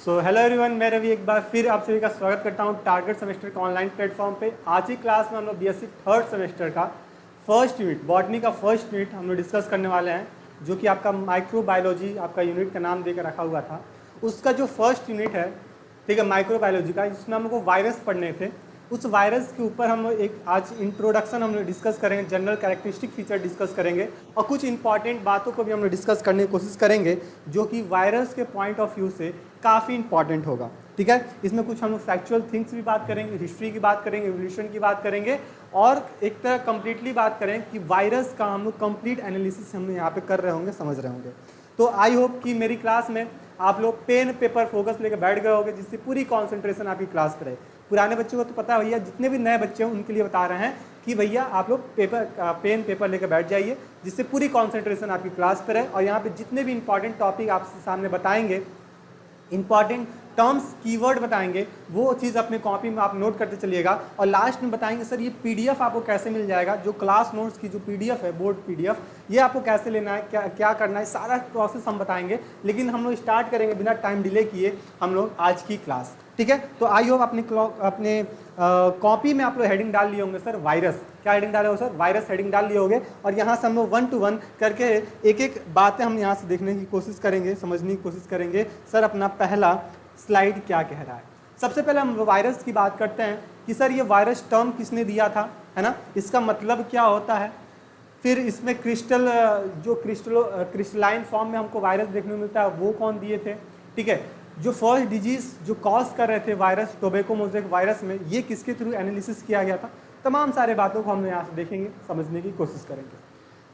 So hello everyone, मैं रवि एक बार फिर आप सभी का स्वागत करता हूं टारगेट सेमेस्टर के ऑनलाइन प्लेटफॉर्म पे। आज की क्लास में हम लोग बीएससी थर्ड सेमेस्टर का फर्स्ट यूनिट बॉटनी का फर्स्ट यूनिट हम लोग डिस्कस करने वाले हैं, जो कि आपका माइक्रोबायोलॉजी आपका यूनिट का नाम देकर रखा हुआ था। उसका जो फर्स्ट यूनिट है, ठीक है, माइक्रोबायोलॉजी का, जिसमें हम लोग को वायरस पढ़ने थे। उस वायरस के ऊपर हम लोग एक आज इंट्रोडक्शन हम लोग डिस्कस करेंगे, जनरल कैरेक्टरिस्टिक फीचर डिस्कस करेंगे और कुछ इंपॉर्टेंट बातों को भी हम लोग डिस्कस करने की कोशिश करेंगे, जो कि वायरस के पॉइंट ऑफ व्यू से काफ़ी इंपॉर्टेंट होगा। ठीक है, इसमें कुछ हम लोग फैक्चुअल थिंग्स भी बात करेंगे, हिस्ट्री की बात करेंगे, एवोल्यूशन की बात करेंगे और एक तरह कंप्लीटली बात करें कि वायरस का हम लोग कंप्लीट एनालिसिस हम यहाँ पे कर रहे होंगे, समझ रहे होंगे। तो आई होप कि मेरी क्लास में आप लोग पेन पेपर फोकस लेकर बैठ गए होंगे, जिससे पूरी कॉन्सेंट्रेशन आपकी क्लास पर है। पुराने बच्चों को तो पता है भैया, जितने भी नए बच्चे हैं उनके लिए बता रहे हैं कि भैया आप लोग पेन पेपर लेकर बैठ जाइए, जिससे पूरी कॉन्सेंट्रेशन आपकी क्लास पर है। और यहाँ पे जितने भी इंपॉर्टेंट टॉपिक आपके सामने बताएंगे, इंपॉर्टेंट टर्म्स कीवर्ड बताएंगे, वो चीज़ अपने कॉपी में आप नोट करते चलिएगा। और लास्ट में बताएंगे सर ये पीडीएफ आपको कैसे मिल जाएगा, जो क्लास नोट्स की जो पीडीएफ है, बोर्ड पीडीएफ, ये आपको कैसे लेना है, क्या करना है, सारा प्रोसेस हम बताएंगे। लेकिन हम लोग स्टार्ट करेंगे बिना टाइम डिले किए हम लोग आज की क्लास। ठीक है, तो आई होप अपने कॉपी में आप लोग हेडिंग डाल लिए होंगे, सर वायरस, क्या हेडिंग डाले हो सर, वायरस हेडिंग डाल लिए होंगे। और यहाँ से हम लोग 1 to 1 करके एक एक बातें हम यहाँ से देखने की कोशिश करेंगे, समझने की कोशिश करेंगे सर अपना पहला स्लाइड क्या कह रहा है। सबसे पहले हम वायरस की बात करते हैं कि सर ये वायरस टर्म किसने दिया था, है ना, इसका मतलब क्या होता है। फिर इसमें क्रिस्टलाइन फॉर्म में हमको वायरस देखने को मिलता है, वो कौन दिए थे। ठीक है, जो फर्स्ट डिजीज जो कॉज कर रहे थे वायरस, टोबैको मोज़ेक वायरस में, ये किसके थ्रू एनालिसिस किया गया था। तमाम सारे बातों को हम यहाँ से देखेंगे, समझने की कोशिश करेंगे।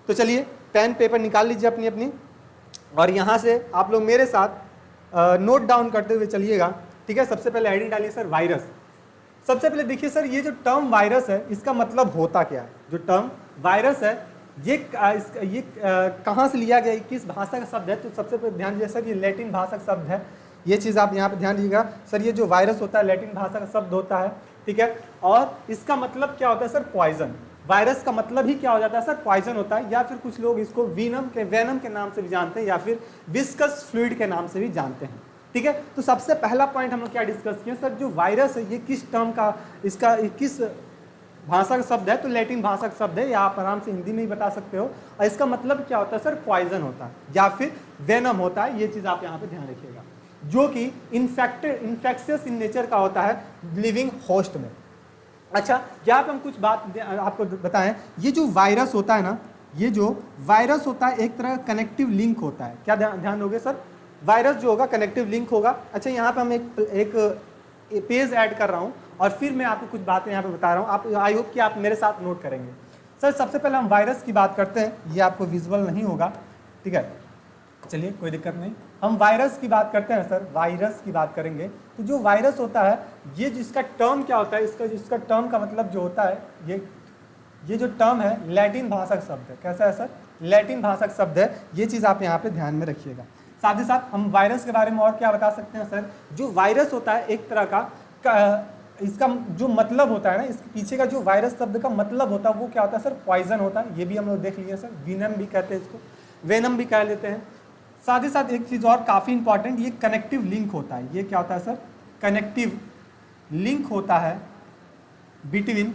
तो चलिए पेन पेपर निकाल लीजिए अपनी अपनी, और यहाँ से आप लोग मेरे साथ नोट डाउन करते हुए चलिएगा। ठीक है, सबसे पहले हेडिंग डालिए सर वायरस। सबसे पहले देखिए सर, ये जो टर्म वायरस है इसका मतलब होता क्या है। जो टर्म वायरस है ये कहाँ से लिया गया, किस भाषा का शब्द है। तो सबसे पहले ध्यान दीजिए सर, ये लैटिन भाषा का शब्द है। ये चीज़ आप यहाँ पे ध्यान दीजिएगा सर, ये जो वायरस होता है लैटिन भाषा का शब्द होता है। ठीक है, और इसका मतलब क्या होता है सर, पॉइजन। वायरस का मतलब ही क्या हो जाता है सर, पॉइजन होता है, या फिर कुछ लोग इसको वेनम के नाम से भी जानते हैं, या फिर विस्कस फ्लूइड के नाम से भी जानते हैं। ठीक है, तो सबसे पहला पॉइंट हम लोग क्या डिस्कस किए सर, जो वायरस है ये किस टर्म का, इसका किस भाषा का शब्द है। तो लैटिन भाषा का शब्द है, या आप आराम से हिंदी में ही बता सकते हो। और इसका मतलब क्या होता है सर, पॉइजन होता है या फिर वेनम होता है। ये चीज़ आप यहाँ पे ध्यान रखिएगा, जो कि इन्फेक्शियस इन नेचर का होता है लिविंग होस्ट में। अच्छा, यहाँ पे हम कुछ बात आपको बताएं, ये जो वायरस होता है ना, ये जो वायरस होता है एक तरह कनेक्टिव लिंक होता है। क्या ध्यान दोगे सर, वायरस जो होगा कनेक्टिव लिंक होगा। अच्छा, यहाँ पे हम एक पेज ऐड कर रहा हूँ और फिर मैं आपको कुछ बातें यहाँ पे बता रहा हूँ, आप आई होप कि आप मेरे साथ नोट करेंगे। सर सबसे पहले हम वायरस की बात करते हैं, ये आपको विजुअल नहीं होगा, ठीक है, चलिए कोई दिक्कत नहीं। हम वायरस की बात करते हैं सर, वायरस की बात करेंगे। तो जो वायरस होता है, ये जिसका टर्म क्या होता है, इसका टर्म का मतलब जो होता है, ये जो टर्म है लैटिन भाषा का शब्द है। कैसा है सर, लैटिन भाषा का शब्द है। ये चीज़ आप यहाँ पे ध्यान में रखिएगा। साथ ही साथ हम वायरस के बारे में और क्या बता सकते हैं सर, जो वायरस होता है एक तरह का इसका जो मतलब होता है ना, इसके पीछे का जो वायरस शब्द का मतलब होता है वो क्या होता है सर, पॉइजन होता है। ये भी हम लोग देख लिए सर, वेनम भी कहते हैं इसको, वेनम भी कह लेते हैं। साथ ही साथ एक चीज़ और काफ़ी इंपॉर्टेंट, ये कनेक्टिव लिंक होता है। ये क्या होता है सर, कनेक्टिव लिंक होता है between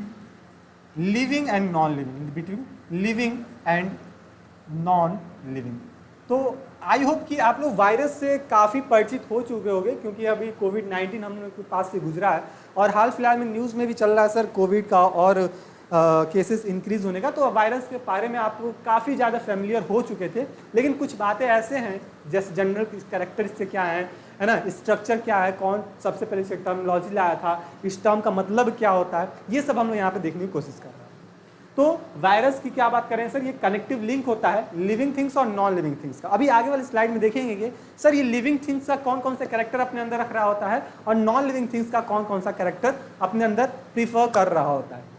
living and non living, between living and non living. तो आई होप कि आप लोग वायरस से काफ़ी परिचित हो चुके होंगे, क्योंकि अभी कोविड-19 हम लोग के पास से गुजरा है और हाल फिलहाल में न्यूज़ में भी चल रहा है सर कोविड का और केसेस इंक्रीज होने का। तो वायरस के बारे में आप लोग काफ़ी ज़्यादा फेमिलियर हो चुके थे। लेकिन कुछ बातें ऐसे हैं, जैसे जनरल कैरेक्टर से क्या है ना, स्ट्रक्चर क्या है, कौन सबसे पहले से टर्मिनोलॉजी लाया था, इस टर्म का मतलब क्या होता है, ये सब हम लोग यहाँ पे देखने की कोशिश कर रहे हैं। तो वायरस की क्या बात करें सर, ये कनेक्टिव लिंक होता है लिविंग थिंग्स और नॉन लिविंग थिंग्स का। अभी आगे वाली स्लाइड में देखेंगे कि सर ये लिविंग थिंग्स का कौन कौन सा कैरेक्टर अपने अंदर रख रहा होता है और नॉन लिविंग थिंग्स का कौन कौन सा कैरेक्टर अपने अंदर प्रीफर कर रहा होता है।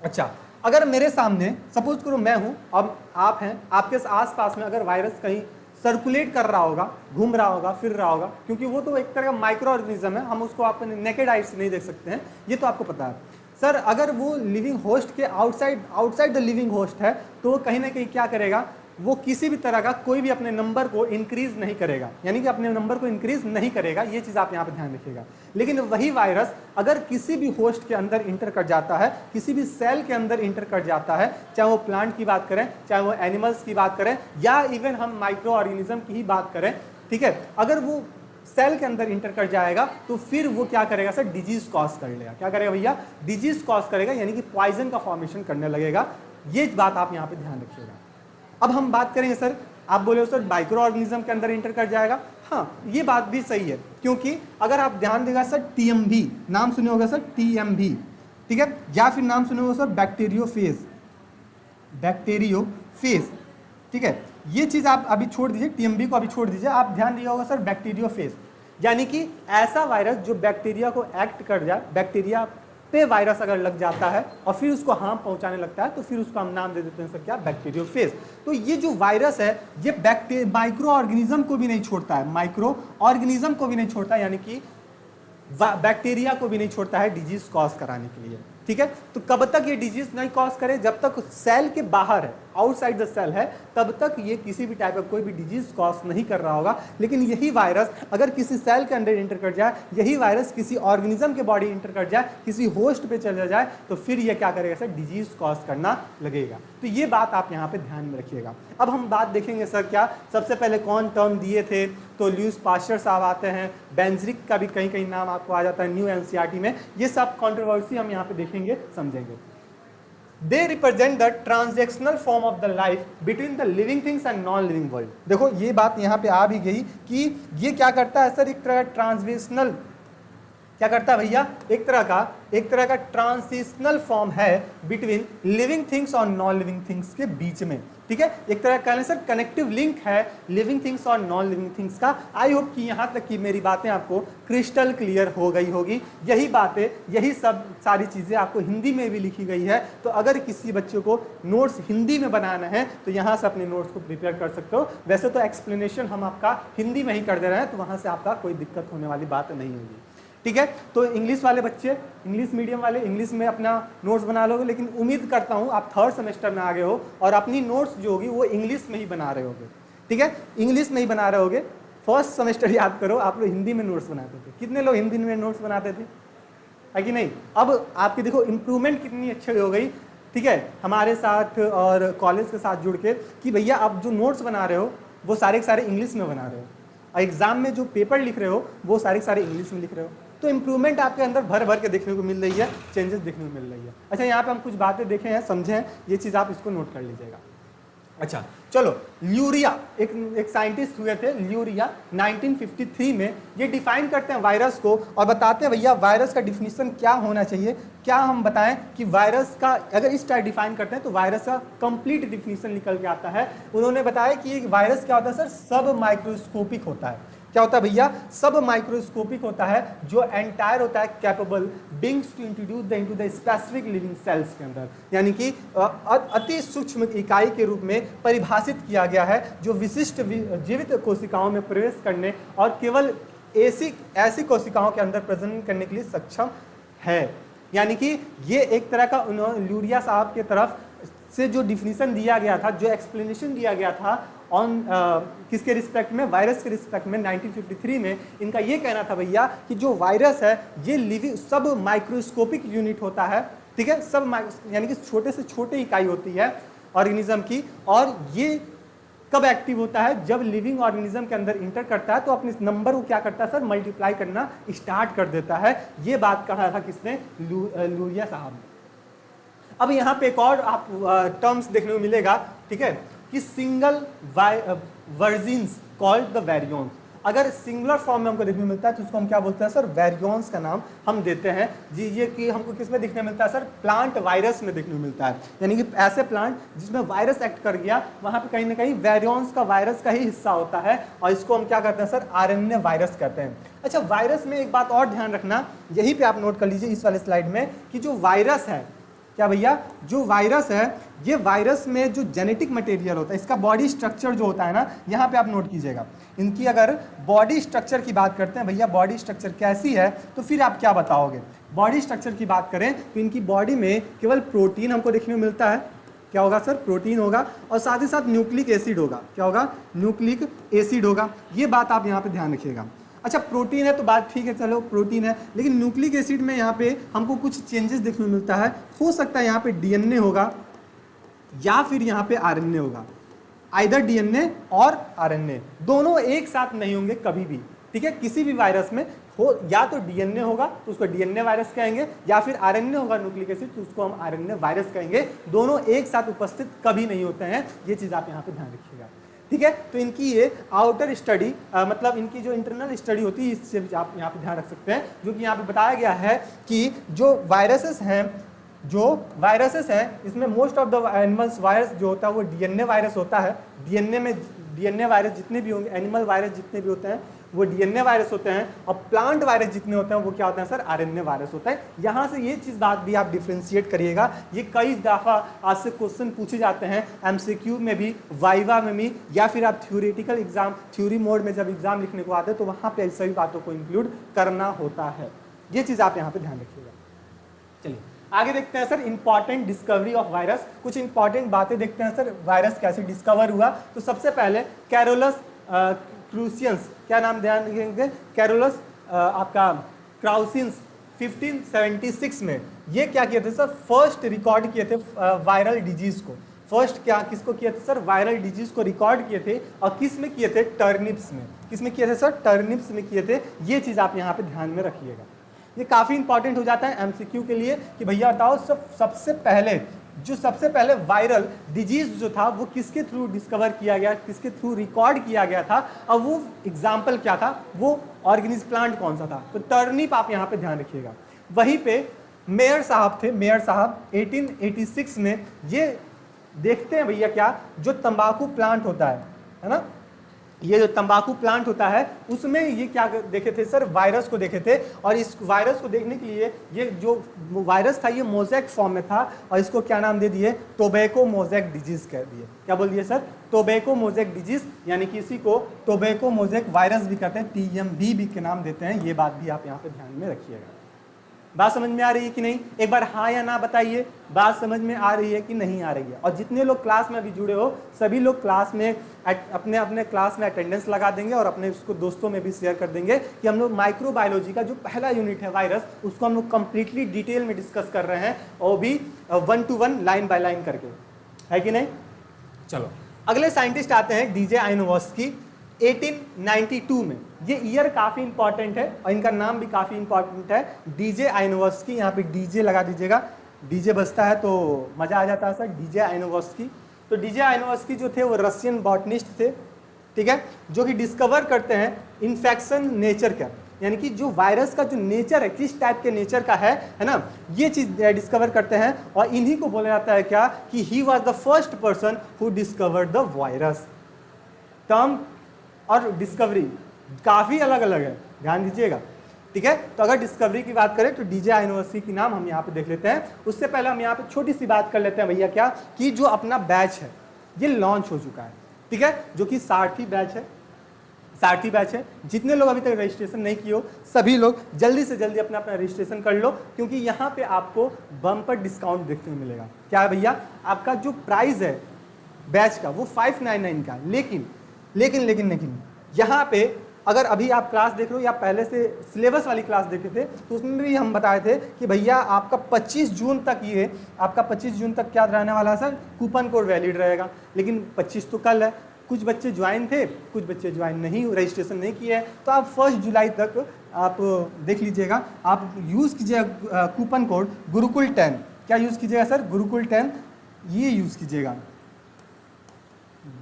अच्छा, अगर मेरे सामने सपोज करो मैं हूं, अब आप हैं, आपके आसपास में अगर वायरस कहीं सर्कुलेट कर रहा होगा, घूम रहा होगा, फिर रहा होगा, क्योंकि वो तो एक तरह का माइक्रो ऑर्गेनिज्म है, हम उसको अपने नेकेड आई से नहीं देख सकते हैं, ये तो आपको पता है। सर अगर वो लिविंग होस्ट के आउटसाइड द लिविंग होस्ट है, तो कहीं ना कहीं क्या करेगा, वो किसी भी तरह का कोई भी अपने नंबर को इंक्रीज नहीं करेगा, यानी कि अपने नंबर को इंक्रीज नहीं करेगा, ये चीज़ आप यहाँ पे ध्यान रखिएगा। लेकिन वही वायरस अगर किसी भी होस्ट के अंदर इंटर कर जाता है, किसी भी सेल के अंदर इंटर कर जाता है, चाहे वो प्लांट की बात करें, चाहे वो एनिमल्स की बात करें, या इवन हम माइक्रो ऑर्गेनिज्म की ही बात करें, ठीक है, अगर वो सेल के अंदर इंटर कर जाएगा तो फिर वो क्या करेगा सर, डिजीज कॉज कर लेगा। क्या करेगा भैया, डिजीज कॉज करेगा, यानी कि पॉइजन का फॉर्मेशन करने लगेगा। ये बात आप यहाँ पे ध्यान रखिएगा। अब हम बात करेंगे सर, आप बोले सर माइक्रो ऑर्गेनिज्म के अंदर इंटर कर जाएगा, हाँ ये बात भी सही है, क्योंकि अगर आप ध्यान देगा सर टीएमवी नाम सुने होगा सर, टीएमवी, ठीक है, या फिर नाम सुने होगा सर बैक्टीरियोफेज, बैक्टीरियोफेज, ठीक है, ये चीज आप अभी छोड़ दीजिए, टीएमवी को अभी छोड़ दीजिए, आप ध्यान दिया होगा सर बैक्टीरियोफेज, यानी कि ऐसा वायरस जो बैक्टीरिया को एक्ट कर जाए, बैक्टीरिया पे वायरस अगर लग जाता है और फिर उसको हार्म पहुंचाने लगता है, तो फिर उसको हम नाम दे देते हैं सर क्या, बैक्टीरियोफेज। तो ये जो वायरस है ये माइक्रो ऑर्गेनिज्म को भी नहीं छोड़ता है, माइक्रो ऑर्गेनिज्म को भी नहीं छोड़ता, यानी कि बैक्टीरिया को भी नहीं छोड़ता है डिजीज कॉज कराने के लिए, ठीक है। तो कब तक ये डिजीज नहीं कॉज करे, जब तक सेल के बाहर है, आउटसाइड द सेल है, तब तक ये किसी भी टाइप का कोई भी डिजीज कॉज नहीं कर रहा होगा। लेकिन यही वायरस अगर किसी सेल के अंदर इंटर कर जाए, यही वायरस किसी ऑर्गेनिज्म के बॉडी इंटर कर जाए, किसी होस्ट पे चला जाए, तो फिर ये क्या करेगा सर, डिजीज कॉज करना लगेगा। तो ये बात आप यहाँ पे ध्यान में रखिएगा। अब हम बात देखेंगे सर क्या, सबसे पहले कौन टर्म दिए थे, तो ल्यूइस पास्चर साहब आते हैं, बेंजरिक का भी कहीं कहीं नाम आपको आ जाता है न्यू एनसीईआरटी में। ये सब कंट्रोवर्सी हम यहाँ पे देखेंगे, समझेंगे। They represent the transactional form of the life between the living things and non living world. देखो ये बात यहाँ पे आ भी गई कि ये क्या करता है सर, एक तरह का ट्रांसलेशनल, क्या करता है भैया, एक तरह का ट्रांजिशनल फॉर्म है बिटवीन लिविंग थिंग्स और नॉन लिविंग थिंग्स के बीच में, ठीक है, एक तरह का सर कनेक्टिव लिंक है लिविंग थिंग्स और नॉन लिविंग थिंग्स का। आई होप कि यहाँ तक की मेरी बातें आपको क्रिस्टल क्लियर हो गई होगी। यही बातें, यही सब सारी चीज़ें आपको हिंदी में भी लिखी गई है, तो अगर किसी बच्चे को नोट्स हिंदी में बनाना है तो यहाँ से अपने नोट्स को प्रिपेयर कर सकते हो। वैसे तो एक्सप्लेनेशन हम आपका हिंदी में ही कर दे रहे हैं, तो वहाँ से आपका कोई दिक्कत होने वाली बात नहीं होगी, ठीक है। तो इंग्लिश वाले बच्चे, इंग्लिश मीडियम वाले इंग्लिश में अपना नोट्स बना लोगे, लेकिन उम्मीद करता हूँ आप थर्ड सेमेस्टर में आ गए हो और अपनी नोट्स जो होगी वो इंग्लिश में ही बना रहे होगे, ठीक है, इंग्लिश में ही बना रहे होगे। फर्स्ट सेमेस्टर याद करो, आप लोग हिंदी में नोट्स बनाते थे, कितने लोग हिंदी में नोट्स बनाते थे, है कि नहीं। अब आपकी देखो इम्प्रूवमेंट कितनी अच्छी हो गई, ठीक है, हमारे साथ और कॉलेज के साथ जुड़ के, कि भैया आप जो नोट्स बना रहे हो वो सारे के सारे इंग्लिश में बना रहे हो, और एग्जाम में जो पेपर लिख रहे हो वो सारे के सारे इंग्लिश में लिख रहे हो। तो इंप्रूवमेंट आपके अंदर भर भर के देखने को मिल रही है, चेंजेस देखने को मिल रही है। अच्छा, यहाँ पे हम कुछ बातें देखे हैं, समझे हैं, ये चीज़ आप इसको नोट कर लीजिएगा। अच्छा चलो, ल्यूरिया एक साइंटिस्ट हुए थे, ल्यूरिया 1953 में। ये डिफाइन करते हैं वायरस को और बताते हैं भैया वायरस का डिफिनीशन क्या होना चाहिए। क्या हम बताएं कि वायरस का अगर इस टाइप डिफाइन करते हैं तो वायरस का कंप्लीट डिफिनीशन निकल के आता है। उन्होंने बताया कि एक वायरस क्या होता है सर, सब माइक्रोस्कोपिक होता है। क्या होता है भैया, सब माइक्रोस्कोपिक होता है, जो एंटायर होता है capable beings to introduce the into the specific living cells के अंदर, यानी कि अति सूक्ष्म इकाई के रूप में परिभाषित किया गया है, जो विशिष्ट जीवित कोशिकाओं में प्रवेश करने और केवल ऐसी कोशिकाओं के अंदर प्रजनन करने के लिए सक्षम है। यानी कि ये एक तरह का ल्यूरिया साहब के तरफ से जो डिफिनीशन दिया गया था, जो एक्सप्लेनेशन दिया गया था ऑन किसके रिस्पेक्ट में, वायरस के रिस्पेक्ट में 1953 में, इनका ये कहना था भैया कि जो वायरस है ये लिविंग सब माइक्रोस्कोपिक यूनिट होता है, ठीक है, सब यानी कि छोटे से छोटे इकाई होती है ऑर्गेनिज्म की, और ये कब एक्टिव होता है, जब लिविंग ऑर्गेनिज्म के अंदर इंटर करता है तो अपने नंबर को क्या करता है सर, मल्टीप्लाई करना स्टार्ट कर देता है। ये बात कहा था किसने, ल्यूरिया साहब ने। अब यहाँ पे एक और आप टर्म्स देखने को मिलेगा, ठीक है, कि single virgins called the variance. अगर सिंगुलर फॉर्म में हमको देखने को मिलता है तो उसको हम क्या बोलते हैं सर, वैरियंस का नाम हम देते हैं जी। ये कि हमको किस में देखने मिलता है सर, प्लांट वायरस में देखने को मिलता है, यानी कि ऐसे प्लांट जिसमें वायरस एक्ट कर गया, वहाँ पे कहीं ना कहीं वैरियंस का वायरस का ही हिस्सा होता है, और इसको हम क्या करते हैं सर, आरएनए वायरस कहते हैं। अच्छा, वायरस में एक बात और ध्यान रखना, यहीं पर आप नोट कर लीजिए इस वाले स्लाइड में, कि जो वायरस है, क्या भैया, जो वायरस है, ये वायरस में जो जेनेटिक मटेरियल होता है, इसका बॉडी स्ट्रक्चर जो होता है ना, यहाँ पे आप नोट कीजिएगा। इनकी अगर बॉडी स्ट्रक्चर की बात करते हैं भैया, बॉडी स्ट्रक्चर कैसी है, तो फिर आप क्या बताओगे। बॉडी स्ट्रक्चर की बात करें तो इनकी बॉडी में केवल प्रोटीन हमको देखने को मिलता है, क्या होगा सर, प्रोटीन होगा, और साथ ही साथ न्यूक्लिक एसिड होगा। क्या होगा, न्यूक्लिक एसिड होगा। ये बात आप यहाँ पे ध्यान रखिएगा। अच्छा, प्रोटीन है तो बात ठीक है, चलो प्रोटीन है, लेकिन न्यूक्लिक एसिड में यहाँ पे हमको कुछ चेंजेस देखने को मिलता है। हो सकता है यहाँ पे डीएनए होगा या फिर यहाँ पे आरएनए होगा। आइदर डीएनए और आरएनए दोनों एक साथ नहीं होंगे कभी भी, ठीक है। किसी भी वायरस में हो या तो डीएनए होगा तो उसको डीएनए वायरस कहेंगे, या फिर आरएनए होगा न्यूक्लिक एसिड तो उसको हम आरएनए वायरस कहेंगे। दोनों एक साथ उपस्थित कभी नहीं होते हैं, ये चीज़ आप यहाँ पे ध्यान रखिएगा, ठीक है। तो इनकी ये आउटर स्टडी मतलब इनकी जो इंटरनल स्टडी होती है, इससे आप यहाँ पे ध्यान रख सकते हैं। जो कि यहाँ पे बताया गया है कि जो वायरसेस हैं इसमें most of the animals virus जो होता है वो डीएनए वायरस होता है। डीएनए वायरस जितने भी होंगे, एनिमल वायरस जितने भी होते हैं वो डीएनए वायरस होते हैं, और प्लांट वायरस जितने होते हैं वो क्या होते हैं सर, आरएनए वायरस होता है। यहाँ से ये चीज़ बात भी आप डिफ्रेंशिएट करिएगा। ये कई दफ़ा आज से क्वेश्चन पूछे जाते हैं एमसीक्यू में भी, वाइवा में भी, या फिर आप थ्योरेटिकल एग्जाम, थ्योरी मोड में जब एग्जाम लिखने को आते हैं तो वहाँ पे सभी बातों को इंक्लूड करना होता है। ये चीज़ आप यहाँ पे ध्यान रखिएगा। चलिए आगे देखते हैं sir, important discovery of virus. कुछ इंपॉर्टेंट बातें देखते हैं सर, वायरस कैसे डिस्कवर हुआ। तो सबसे पहले कैरोलस क्रूसियंस, क्या नाम ध्यान रखेंगे, कैरोलस आपका क्राउसिंस 1576 में ये क्या किए थे सर, फर्स्ट रिकॉर्ड किए थे वायरल डिजीज को। फर्स्ट क्या किसको किए थे सर, वायरल डिजीज को रिकॉर्ड किए थे, और किस में किए थे, टर्निप्स में। किस में किए थे सर, टर्निप्स में किए थे। ये चीज़ आप यहाँ पे ध्यान में रखिएगा, ये काफ़ी इंपॉर्टेंट हो जाता है एमसीक्यू के लिए कि भैया बताओ सबसे पहले वायरल डिजीज जो था वो किसके थ्रू डिस्कवर किया गया, किसके थ्रू रिकॉर्ड किया गया था, और वो एग्जाम्पल क्या था, वो ऑर्गेनिज्म प्लांट कौन सा था। तो टर्निप आप यहाँ पे ध्यान रखिएगा। वहीं पे मेयर साहब थे, मेयर साहब 1886 में ये देखते हैं भैया क्या, जो तंबाकू प्लांट होता है ना, ये जो तंबाकू प्लांट होता है उसमें ये क्या देखे थे सर, वायरस को देखे थे। और इस वायरस को देखने के लिए ये जो वायरस था ये मोज़ेक फॉर्म में था, और इसको क्या नाम दे दिए, टोबैको मोज़ेक डिजीज कह दिए। क्या बोल दिए सर, टोबैको मोज़ेक डिजीज, यानी कि इसी को टोबैको मोज़ेक वायरस भी कहते हैं, टीएमवी भी के नाम देते हैं। ये बात भी आप यहाँ पे ध्यान में रखिएगा। बात समझ में आ रही है कि नहीं, एक बार हाँ या ना बताइए, बात समझ में आ रही है कि नहीं आ रही है। और जितने लोग क्लास में अभी जुड़े हो सभी लोग क्लास में अपने अपने क्लास में अटेंडेंस लगा देंगे, और अपने उसको दोस्तों में भी शेयर कर देंगे कि हम लोग माइक्रोबायोलॉजी का जो पहला यूनिट है वायरस, उसको हम लोग कंप्लीटली डिटेल में डिस्कस कर रहे हैं, और भी 1 to 1 लाइन बाय लाइन करके, है कि नहीं। चलो अगले साइंटिस्ट आते हैं डीजे आइनोवस्की 1892 में। ये ईयर काफ़ी इंपॉर्टेंट है और इनका नाम भी काफ़ी इंपॉर्टेंट है, डीजे आइनोवस्की। यहाँ पे डीजे लगा दीजिएगा, डीजे बजता है तो मज़ा आ जाता है सर, डीजे आइनोवस्की। तो डीजे आइनोवस्की जो थे वो रशियन बॉटनिस्ट थे, ठीक है, जो कि डिस्कवर करते हैं इन्फेक्शन नेचर का, यानी कि जो वायरस का जो नेचर है, किस टाइप के नेचर का है ना, ये चीज़ डिस्कवर करते हैं। और इन्हीं को बोला जाता है क्या, कि he was the first person who discovered the virus. Term और डिस्कवरी काफ़ी अलग अलग है, ध्यान दीजिएगा, ठीक है। तो अगर डिस्कवरी की बात करें तो डीजे आइनोवस्की की नाम हम यहाँ पे देख लेते हैं। उससे पहले हम यहाँ पे छोटी सी बात कर लेते हैं भैया, क्या कि जो अपना बैच है ये लॉन्च हो चुका है, ठीक है, जो कि 60 बैच है। जितने लोग अभी तक रजिस्ट्रेशन नहीं किए हो सभी लोग जल्दी से जल्दी अपना रजिस्ट्रेशन कर लो, क्योंकि यहाँ पे आपको बम्पर डिस्काउंट देखने को मिलेगा। क्या है भैया, आपका जो प्राइस है बैच का वो 599 का, लेकिन यहाँ पे अगर अभी आप क्लास देख रहे हो या पहले से सिलेबस वाली क्लास देखे थे तो उसमें भी हम बताए थे कि भैया आपका 25 जून तक ये आपका 25 जून तक क्या रहने वाला है सर, कूपन कोड वैलिड रहेगा। लेकिन 25 तो कल है, कुछ बच्चे ज्वाइन थे, कुछ बच्चे ज्वाइन नहीं, रजिस्ट्रेशन नहीं किए हैं, तो आप 1 जुलाई तक आप देख लीजिएगा, आप यूज़ कीजिएगा कूपन कोड गुरुकुल 10। क्या यूज़ कीजिएगा सर, गुरुकुल 10 ये यूज़ कीजिएगा,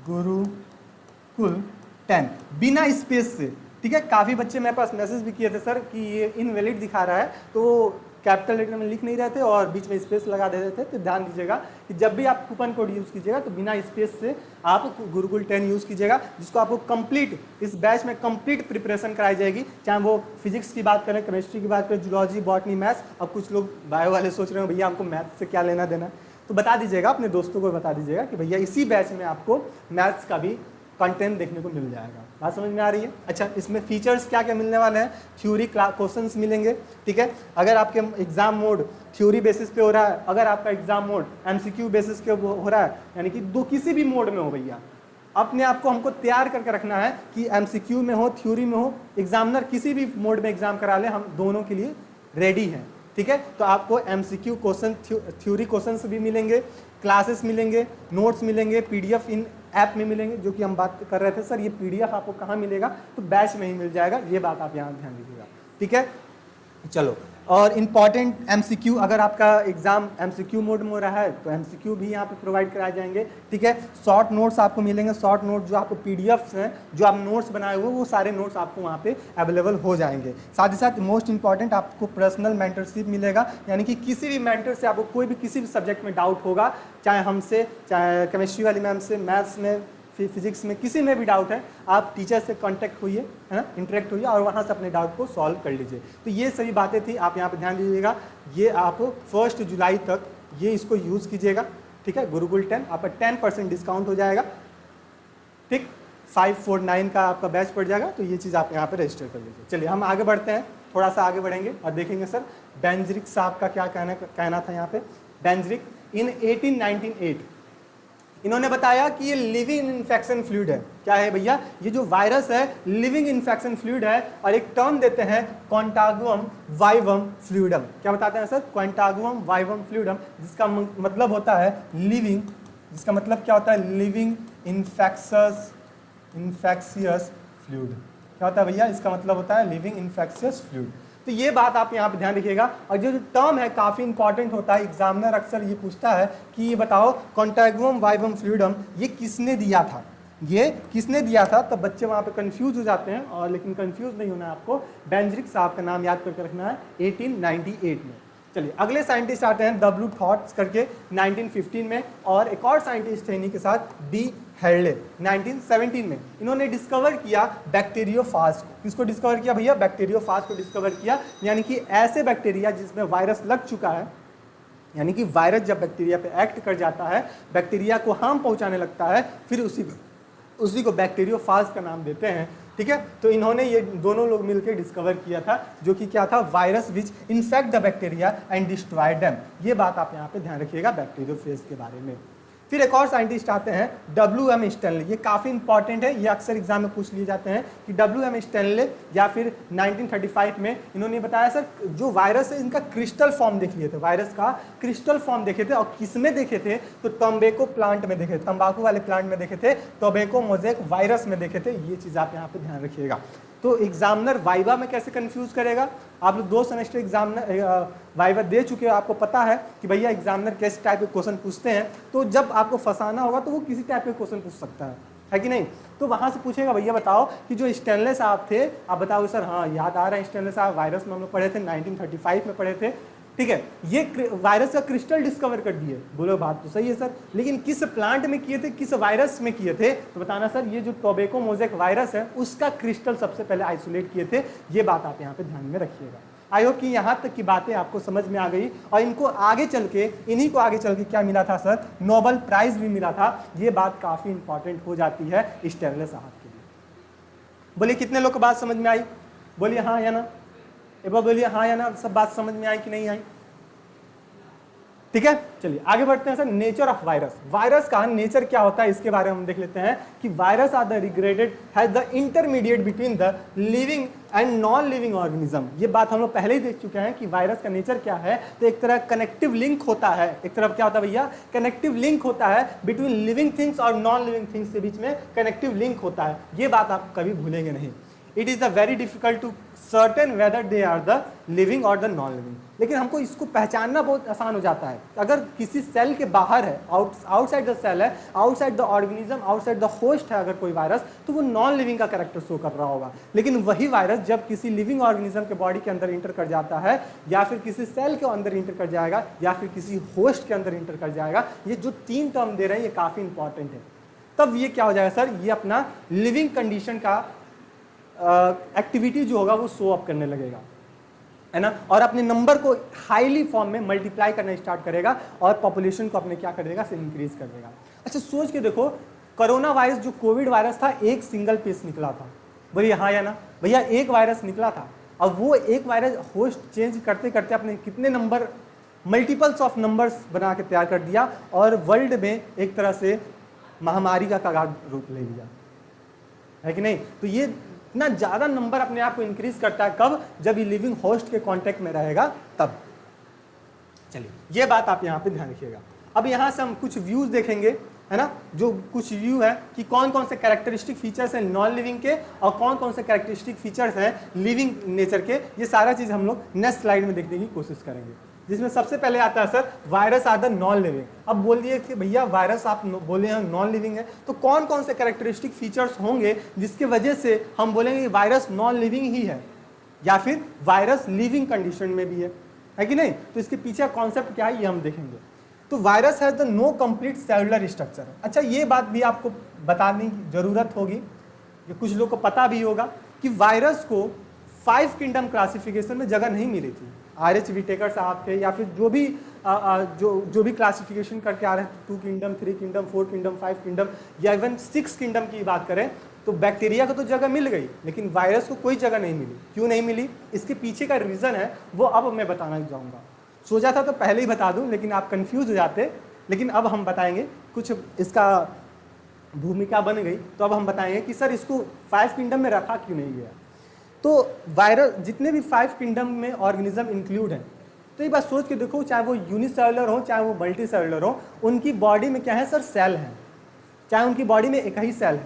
गुरुकुल 10 बिना स्पेस से, ठीक है। काफ़ी बच्चे मेरे पास मैसेज भी किए थे सर कि ये इनवैलिड दिखा रहा है, तो कैपिटल लेटर में लिख नहीं रहे थे और बीच में स्पेस लगा दे रहे थे। तो ध्यान दीजिएगा कि जब भी आप कूपन कोड यूज़ कीजिएगा तो बिना स्पेस से आप गुरुकुल 10 यूज़ कीजिएगा, जिसको आपको कंप्लीट इस बैच में कंप्लीट प्रिपरेशन कराई जाएगी, चाहे वो फिजिक्स की बात करें, केमिस्ट्री की बात करें, जूलॉजी, बॉटनी, मैथ्स। अब कुछ लोग बायो वाले सोच रहे हो भैया हमको मैथ्स से क्या लेना देना, तो बता दीजिएगा, अपने दोस्तों को बता दीजिएगा कि भैया इसी बैच में आपको मैथ्स का भी कंटेंट देखने को मिल जाएगा। बात समझ में आ रही है? अच्छा, इसमें फीचर्स क्या क्या मिलने वाले हैं? थ्योरी क्वेश्चंस मिलेंगे, ठीक है। अगर आपके एग्जाम मोड थ्योरी बेसिस पे हो रहा है, अगर आपका एग्जाम मोड एमसीक्यू बेसिस पे हो रहा है, यानी कि दो किसी भी मोड में हो भैया, अपने आप को हमको तैयार करके रखना है कि एमसीक्यू में हो, थ्योरी में हो, एग्जामिनर किसी भी मोड में एग्जाम करा ले, हम दोनों के लिए रेडी हैं, ठीक है। तो आपको एमसीक्यू क्वेश्चन, थ्योरी क्वेश्चंस भी मिलेंगे, क्लासेस मिलेंगे, नोट्स मिलेंगे, पीडीएफ इन ऐप में मिलेंगे, जो कि हम बात कर रहे थे सर ये पीडीएफ आपको कहाँ मिलेगा, तो बैच में ही मिल जाएगा, ये बात आप यहाँ ध्यान दीजिएगा, ठीक है। चलो, और इम्पॉर्टेंट एमसीक्यू, अगर आपका एग्जाम एमसीक्यू मोड में हो रहा है तो एमसीक्यू भी यहाँ पे प्रोवाइड कराए जाएंगे, ठीक है। शॉर्ट नोट्स आपको मिलेंगे, शॉर्ट नोट जो आपको पीडीएफ्स हैं, जो आप नोट्स बनाए हुए वो सारे नोट्स आपको वहाँ पे अवेलेबल हो जाएंगे। साथ ही साथ मोस्ट इंपॉर्टेंट आपको पर्सनल मेंटरशिप मिलेगा, यानी कि किसी भी मेंटर से आपको कोई भी किसी भी सब्जेक्ट में डाउट होगा, चाहे हमसे, चाहे केमिस्ट्री वाली मैम से, मैथ्स में, फिजिक्स में, किसी में भी डाउट है, आप टीचर से कांटेक्ट होइए, है ना, इंटरेक्ट होइए और वहाँ से अपने डाउट को सॉल्व कर लीजिए। तो ये सभी बातें थी, आप यहाँ पे ध्यान दीजिएगा। ये आप 1 जुलाई तक ये इसको यूज़ कीजिएगा, ठीक है। गुरुकुल 10 आपका 10% डिस्काउंट हो जाएगा, ठीक। 549 का आपका बैच पड़ जाएगा, तो ये चीज़ आप यहाँ पे रजिस्टर कर लीजिए। चलिए हम आगे बढ़ते हैं, थोड़ा सा आगे बढ़ेंगे और देखेंगे सर बेंजरिक साहब का क्या कहना था यहाँ पे। बेंजरिक इन 1898 इन्होंने बताया कि ये लिविंग इन्फेक्शन फ्लूइड है। क्या है भैया? ये जो वायरस है लिविंग इन्फेक्शन फ्लूइड है, और एक टर्म देते हैं क्वांटागुअम वाइवम फ्लूइडम। क्या बताते हैं सर? क्वांटागुअम वाइवम फ्लूइडम, जिसका मतलब होता है लिविंग, जिसका मतलब क्या होता है? Living infectious fluid. क्या होता है भैया? इसका मतलब होता है लिविंग इन्फेक्शियस फ्लूइड। तो ये बात आप यहाँ पे ध्यान रखिएगा। और जो टर्म है काफ़ी इंपॉर्टेंट होता है, एग्जामिनर अक्सर ये पूछता है कि ये बताओ क्वांटागुअम वाइवम फ्लूइडम ये किसने दिया था, ये किसने दिया था? तब बच्चे वहाँ पे कंफ्यूज हो जाते हैं, और लेकिन कंफ्यूज नहीं होना है आपको, बेंजरिक साहब का नाम याद करके रखना है 1898 में। चलिए अगले साइंटिस्ट आते हैं W. थॉट्स करके 1915 में, और एक और साइंटिस्ट है इन्हीं के साथ D. हेरले 1917 में। इन्होंने डिस्कवर किया बैक्टीरियोफाज को। किसको डिस्कवर किया भैया? बैक्टीरियोफाज को डिस्कवर किया, यानी कि ऐसे बैक्टीरिया जिसमें वायरस लग चुका है, यानी कि वायरस जब बैक्टीरिया पे एक्ट कर जाता है, बैक्टीरिया को हार्म पहुंचाने लगता है, फिर उसी को बैक्टीरियोफाज का नाम देते हैं, ठीक है। तो इन्होंने ये दोनों लोग मिलकर डिस्कवर किया था, जो कि क्या था? Virus which infect the bacteria and destroy them. ये बात आप यहाँ पे ध्यान रखिएगा बैक्टीरियोफेज के बारे में। फिर एक और साइंटिस्ट आते हैं W.M. स्टैनले। ये काफ़ी इंपॉर्टेंट है, ये अक्सर एग्जाम में पूछ लिए जाते हैं कि W.M. स्टैनले या फिर 1935 में इन्होंने बताया सर जो वायरस है इनका क्रिस्टल फॉर्म देख लिए थे, वायरस का क्रिस्टल फॉर्म देखे थे। और किस में देखे थे? तो टोबैको प्लांट में देखे थे, तंबाकू वाले प्लांट में देखे थे, टोबैको मोज़ेक वायरस में देखे थे। ये चीज़ आप यहाँ पे ध्यान रखिएगा। तो एग्जामिनर वाइवा में कैसे कंफ्यूज करेगा? आप लोग 2 सेमेस्टर एग्जामिनर वाइवा दे चुके हो, आपको पता है कि भैया एग्जामिनर किस टाइप के क्वेश्चन पूछते हैं। तो जब आपको फंसाना होगा तो वो किसी टाइप के क्वेश्चन पूछ सकता है कि नहीं? तो वहाँ से पूछेगा भैया बताओ कि जो स्टैनले साहब थे, आप बताओगे सर हाँ याद आ रहा है स्टैनले साहब, वायरस में हम लोग पढ़े थे, 1935 में पढ़े थे, ठीक है। ये वायरस का क्रिस्टल डिस्कवर कर दिए। बोलो बात तो सही है सर, लेकिन किस प्लांट में किए थे, किस वायरस में किए थे? तो बताना सर ये जो टोबैको मोज़ेक वायरस है उसका क्रिस्टल सबसे पहले आइसोलेट किए थे। ये बात आप यहाँ पे ध्यान में रखिएगा। आई होप कि यहाँ तक की बातें आपको समझ में आ गई, और इनको आगे चल के, इन्हीं को आगे चल के क्या मिला था सर? नोबेल प्राइज भी मिला था। ये बात काफ़ी इंपॉर्टेंट हो जाती है स्टैनले साहब के लिए। बोलिए कितने लोग को बात समझ में आई? बोलिए हाँ या ना, एक बार बोलिए हाँ या ना, सब बात समझ में आई कि नहीं आई? ठीक है, चलिए आगे बढ़ते हैं sir. Nature of virus, virus का नेचर क्या होता है इसके बारे में हम देख लेते हैं कि virus are the regarded has the intermediate between the living and non living organism. ये बात हम लोग पहले ही देख चुके हैं कि वायरस का नेचर क्या है। तो एक तरह कनेक्टिव लिंक होता है, एक तरफ क्या होता है भैया? कनेक्टिव लिंक होता है बिटवीन लिविंग थिंग्स और नॉन लिविंग थिंग्स के बीच में कनेक्टिव लिंक होता है। ये बात आप कभी भूलेंगे नहीं। It is the very difficult to certain whether they are the living और द नॉन लिविंग, लेकिन हमको इसको पहचानना बहुत आसान हो जाता है। अगर किसी सेल के बाहर है, आउटसाइड द सेल है, outside the organism, outside the host है अगर कोई वायरस, तो वो नॉन लिविंग का कैरेक्टर शो कर रहा होगा। लेकिन वही वायरस जब किसी लिविंग ऑर्गेनिज्म के बॉडी के अंदर इंटर कर जाता है, या फिर किसी सेल के अंदर इंटर कर जाएगा, या फिर किसी होस्ट के अंदर इंटर कर जाएगा, ये जो 3 टर्म दे रहे हैं ये काफ़ी इंपॉर्टेंट है। तब ये क्या हो जाएगा सर? ये अपना लिविंग कंडीशन का एक्टिविटी जो होगा वो शो अप करने लगेगा, है ना, और अपने नंबर को हाईली फॉर्म में मल्टीप्लाई करना स्टार्ट करेगा, और पॉपुलेशन को अपने क्या कर देगा? से इंक्रीज कर देगा। अच्छा सोच के देखो, कोरोना वायरस जो कोविड वायरस था एक सिंगल पीस निकला था, बोलिए हाँ या ना भैया, एक वायरस निकला था। अब वो एक वायरस होस्ट चेंज करते करते अपने कितने नंबर, मल्टीपल्स ऑफ नंबर्स बना के तैयार कर दिया और वर्ल्ड में एक तरह से महामारी का कगार रूप ले लिया, है कि नहीं। तो ये इतना ज़्यादा नंबर अपने आप को इंक्रीज करता है, कब, जब ये लिविंग होस्ट के कांटेक्ट में रहेगा तब। चलिए ये बात आप यहाँ पे ध्यान रखिएगा। अब यहाँ से हम कुछ व्यूज देखेंगे, है ना, जो कुछ व्यू है कि कौन कौन से कैरेक्टरिस्टिक फीचर्स हैं नॉन लिविंग के और कौन कौन से कैरेक्टरिस्टिक फीचर्स हैं लिविंग नेचर के। ये सारा चीज़ हम लोग नेक्स्ट स्लाइड में देखने की कोशिश करेंगे, जिसमें सबसे पहले आता है sir virus are the non living. अब बोलिए कि भैया वायरस आप बोले हैं नॉन लिविंग है, तो कौन कौन से कैरेक्टरिस्टिक फीचर्स होंगे जिसकी वजह से हम बोलेंगे कि वायरस नॉन लिविंग ही है या फिर वायरस लिविंग कंडीशन में भी है कि नहीं। तो इसके पीछे कॉन्सेप्ट क्या है ये हम देखेंगे। तो virus has the no complete cellular structure. अच्छा ये बात भी आपको बताने की जरूरत होगी, ये कुछ लोग को पता भी होगा कि वायरस को 5 किंगडम क्लासिफिकेशन में जगह नहीं मिली थी। RH विटेकर साहब थे या फिर जो भी जो भी क्लासिफिकेशन करके आ रहे हैं 2 किंगडम, 3 किंगडम, 4 किंगडम, 5 किंगडम या इवन 6 किंगडम की बात करें तो बैक्टीरिया को तो जगह मिल गई, लेकिन वायरस को कोई जगह नहीं मिली। क्यों नहीं मिली, इसके पीछे का रीज़न है वो अब मैं बताना चाहूँगा। सोचा था तो पहले ही बता दूं, लेकिन आप कंफ्यूज हो जाते, लेकिन अब हम बताएंगे। कुछ इसका भूमिका बन गई तो अब हम बताएंगे कि सर इसको 5 किंगडम में रखा क्यों नहीं गया। तो वायरस जितने भी 5 किंगडम में ऑर्गेनिज्म इंक्लूड हैं, तो ये बात सोच के देखो, चाहे वो यूनिसेलुलर हो चाहे वो मल्टी सेलुलर हो, उनकी बॉडी में क्या है सर, सेल हैं। चाहे उनकी बॉडी में एक ही सेल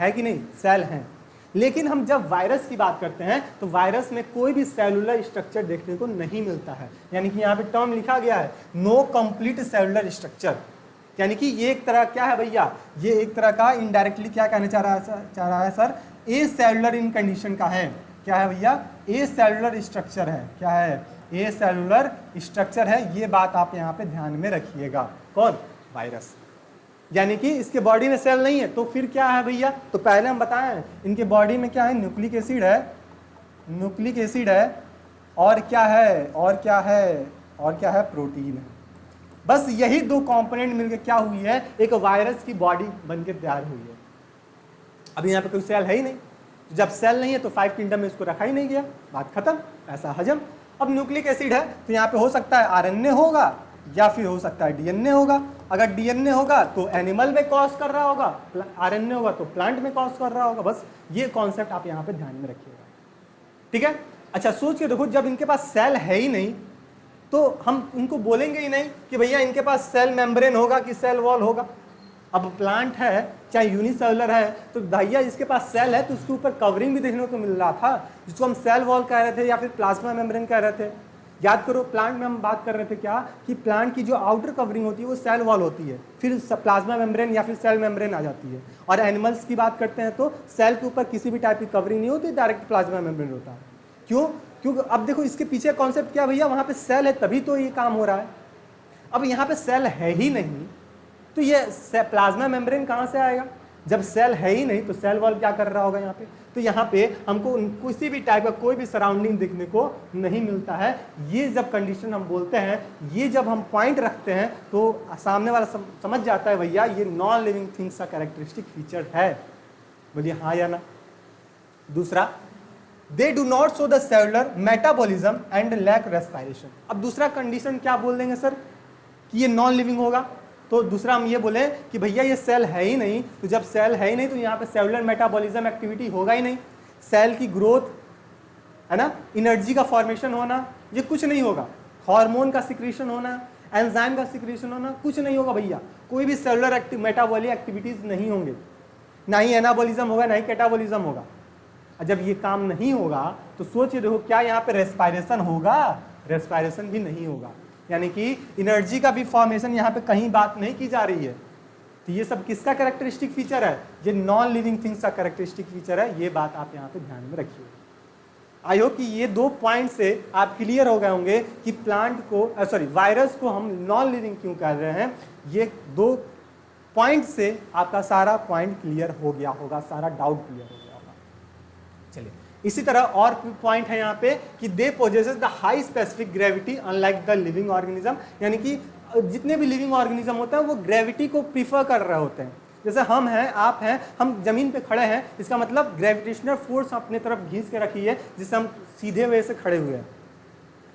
है कि नहीं, सेल हैं। लेकिन हम जब वायरस की बात करते हैं तो वायरस में कोई भी सेलुलर स्ट्रक्चर देखने को नहीं मिलता है। यानी कि यहाँ पे टर्म लिखा गया है नो कंप्लीट सेलुलर स्ट्रक्चर, यानी कि ये एक तरह क्या है भैया, ये एक तरह का इनडायरेक्टली क्या कहना चाह रहा है सर, ए सेलुलर इन कंडीशन का है। क्या है भैया, ए सेलुलर स्ट्रक्चर है। क्या है, ए सेलुलर स्ट्रक्चर है। ये बात आप यहाँ पे ध्यान में रखिएगा। कौन, वायरस। यानी कि इसके बॉडी में सेल नहीं है, तो फिर क्या है भैया, तो पहले हम बताएं इनके बॉडी में क्या है, न्यूक्लिक एसिड है, न्यूक्लिक एसिड है, और क्या है, और क्या है, और क्या है, प्रोटीन है। बस यही 2 कंपोनेंट मिलकर क्या हुई है, एक वायरस की बॉडी बनकर तैयार हुई है। अब यहाँ पे कोई सेल है ही नहीं, जब सेल नहीं है तो 5 किंगडम में इसको रखा ही नहीं गया, बात खत्म, ऐसा हजम। अब न्यूक्लिक एसिड है तो यहाँ पे हो सकता है RNA होगा या फिर हो सकता है DNA होगा। अगर DNA होगा तो एनिमल में कॉज कर रहा होगा, RNA होगा तो प्लांट में कॉज कर रहा होगा। बस ये कॉन्सेप्ट आप यहाँ पे ध्यान में रखिएगा, ठीक है। अच्छा सोच के देखो, जब इनके पास सेल है ही नहीं तो हम इनको बोलेंगे ही नहीं कि भैया इनके पास सेल मेम्ब्रेन होगा कि सेल वॉल होगा। अब प्लांट है चाहे यूनिसेलुलर है तो भैया इसके पास सेल है तो उसके ऊपर कवरिंग भी देखने को मिल रहा था, जिसको हम सेल वॉल कह रहे थे या फिर प्लाज्मा मेम्ब्रेन कह रहे थे। याद करो प्लांट में हम बात कर रहे थे क्या, कि प्लांट की जो आउटर कवरिंग होती है वो सेल वॉल होती है, फिर प्लाज्मा मेम्ब्रेन या फिर सेल मेम्ब्रेन आ जाती है। और एनिमल्स की बात करते हैं तो सेल के ऊपर किसी भी टाइप की कवरिंग नहीं होती, डायरेक्ट प्लाज्मा मेम्ब्रेन होता है। क्यों, क्योंकि अब देखो इसके पीछे कॉन्सेप्ट क्या भैया, वहाँ पे सेल है तभी तो ये काम हो रहा है। अब यहाँ पे सेल है ही नहीं तो ये प्लाज्मा मेम्ब्रेन कहाँ से आएगा, जब सेल है ही नहीं तो सेल वॉल क्या कर रहा होगा यहाँ पे। तो यहाँ पे हमको किसी भी टाइप का कोई भी सराउंडिंग देखने को नहीं मिलता है। ये जब कंडीशन हम बोलते हैं, ये जब हम पॉइंट रखते हैं तो सामने वाला समझ जाता है भैया ये नॉन लिविंग थिंग्स का कैरेक्टरिस्टिक फीचर है। बोलिए हाँ या ना। दूसरा, they do not show the cellular metabolism and lack respiration. अब दूसरा कंडीशन क्या बोल देंगे सर कि ये नॉन लिविंग होगा, तो दूसरा हम ये बोले कि भैया ये सेल है ही नहीं, तो जब सेल है ही नहीं तो यहाँ पे सेलुलर मेटाबॉलिज्म एक्टिविटी होगा ही नहीं, सेल की ग्रोथ है ना, एनर्जी का फॉर्मेशन होना, ये कुछ नहीं होगा। हार्मोन का सिक्रीशन होना, एंजाइम का सिक्रीशन होना, कुछ नहीं होगा भैया। कोई भी सेलुलर मेटाबॉलिक एक्टिविटीज नहीं होंगे, ना ही एनाबॉलिज्म होगा ना ही कैटाबॉलिज्म होगा। जब ये काम नहीं होगा तो सोचिए देखो क्या यहाँ पे रेस्पायरेशन होगा, रेस्पायरेशन भी नहीं होगा। यानी कि एनर्जी का भी फॉर्मेशन यहाँ पे कहीं बात नहीं की जा रही है। तो ये सब किसका कैरेक्टरिस्टिक फीचर है, ये नॉन लिविंग थिंग्स का कैरेक्टरिस्टिक फीचर है। ये बात आप यहाँ पे ध्यान में रखिए। आई होप कि ये 2 पॉइंट से आप क्लियर हो गए होंगे कि प्लांट को वायरस को हम नॉन लिविंग क्यों कह रहे हैं। ये 2 पॉइंट से आपका सारा पॉइंट क्लियर हो गया होगा, सारा डाउट क्लियर हो गया होगा। चलिए इसी तरह और पॉइंट है यहाँ पे कि they possesses the high specific gravity unlike the living organism. यानी कि जितने भी लिविंग ऑर्गेनिज्म होते हैं वो ग्रेविटी को प्रीफर कर रहे होते हैं। जैसे हम हैं, आप हैं, हम जमीन पे खड़े हैं, इसका मतलब ग्रेविटेशनल फोर्स अपने तरफ खींच के रखी है जिससे हम सीधे वे से खड़े हुए हैं।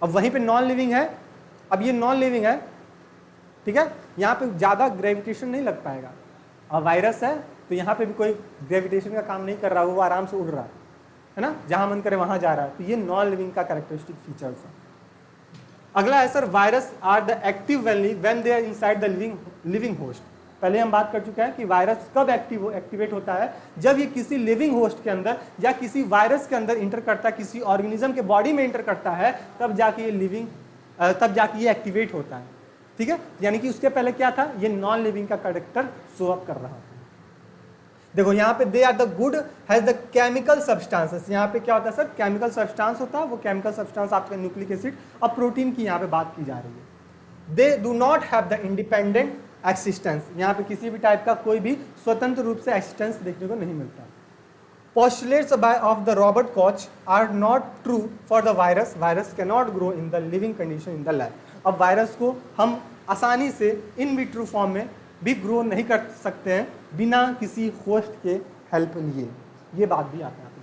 अब वहीं पे नॉन लिविंग है, अब ये नॉन लिविंग है, ठीक है, यहाँ पे ज़्यादा ग्रेविटेशन नहीं लग पाएगा। अब वायरस है तो यहाँ पे भी कोई ग्रेविटेशन का काम नहीं कर रहा, वो आराम से उड़ रहा है ना, जहाँ मन करे वहाँ जा रहा है। तो ये नॉन लिविंग का कैरेक्टरिस्टिक फीचर्स है। अगला है sir, virus are the active when they are inside the living host. पहले हम बात कर चुके हैं कि वायरस कब एक्टिवेट होता है, जब ये किसी लिविंग होस्ट के अंदर या किसी वायरस के अंदर इंटर करता है, किसी ऑर्गेनिज्म के बॉडी में इंटर करता है, तब जाके ये एक्टिवेट होता है, ठीक है। यानी कि उसके पहले क्या था, ये नॉन लिविंग का कैरेक्टर शो अप कर रहा था। देखो यहाँ पे they are the good has the chemical substances, यहाँ पे क्या होता है सर, केमिकल सब्सटेंस होता है, वो केमिकल सब्सटेंस आपका न्यूक्लिक एसिड और प्रोटीन की यहाँ पे बात की जा रही है। दे do not have the independent existence, यहाँ पे किसी भी टाइप का कोई भी स्वतंत्र रूप से एक्सिस्टेंस देखने को नहीं मिलता। Postulates of the Robert Koch are not true for the virus, virus can not grow in the living condition in the lab. अब वायरस को हम आसानी से इन विट्रो फॉर्म में भी ग्रो नहीं कर सकते हैं बिना किसी होस्ट के हेल्प लिए, ये बात भी आता है।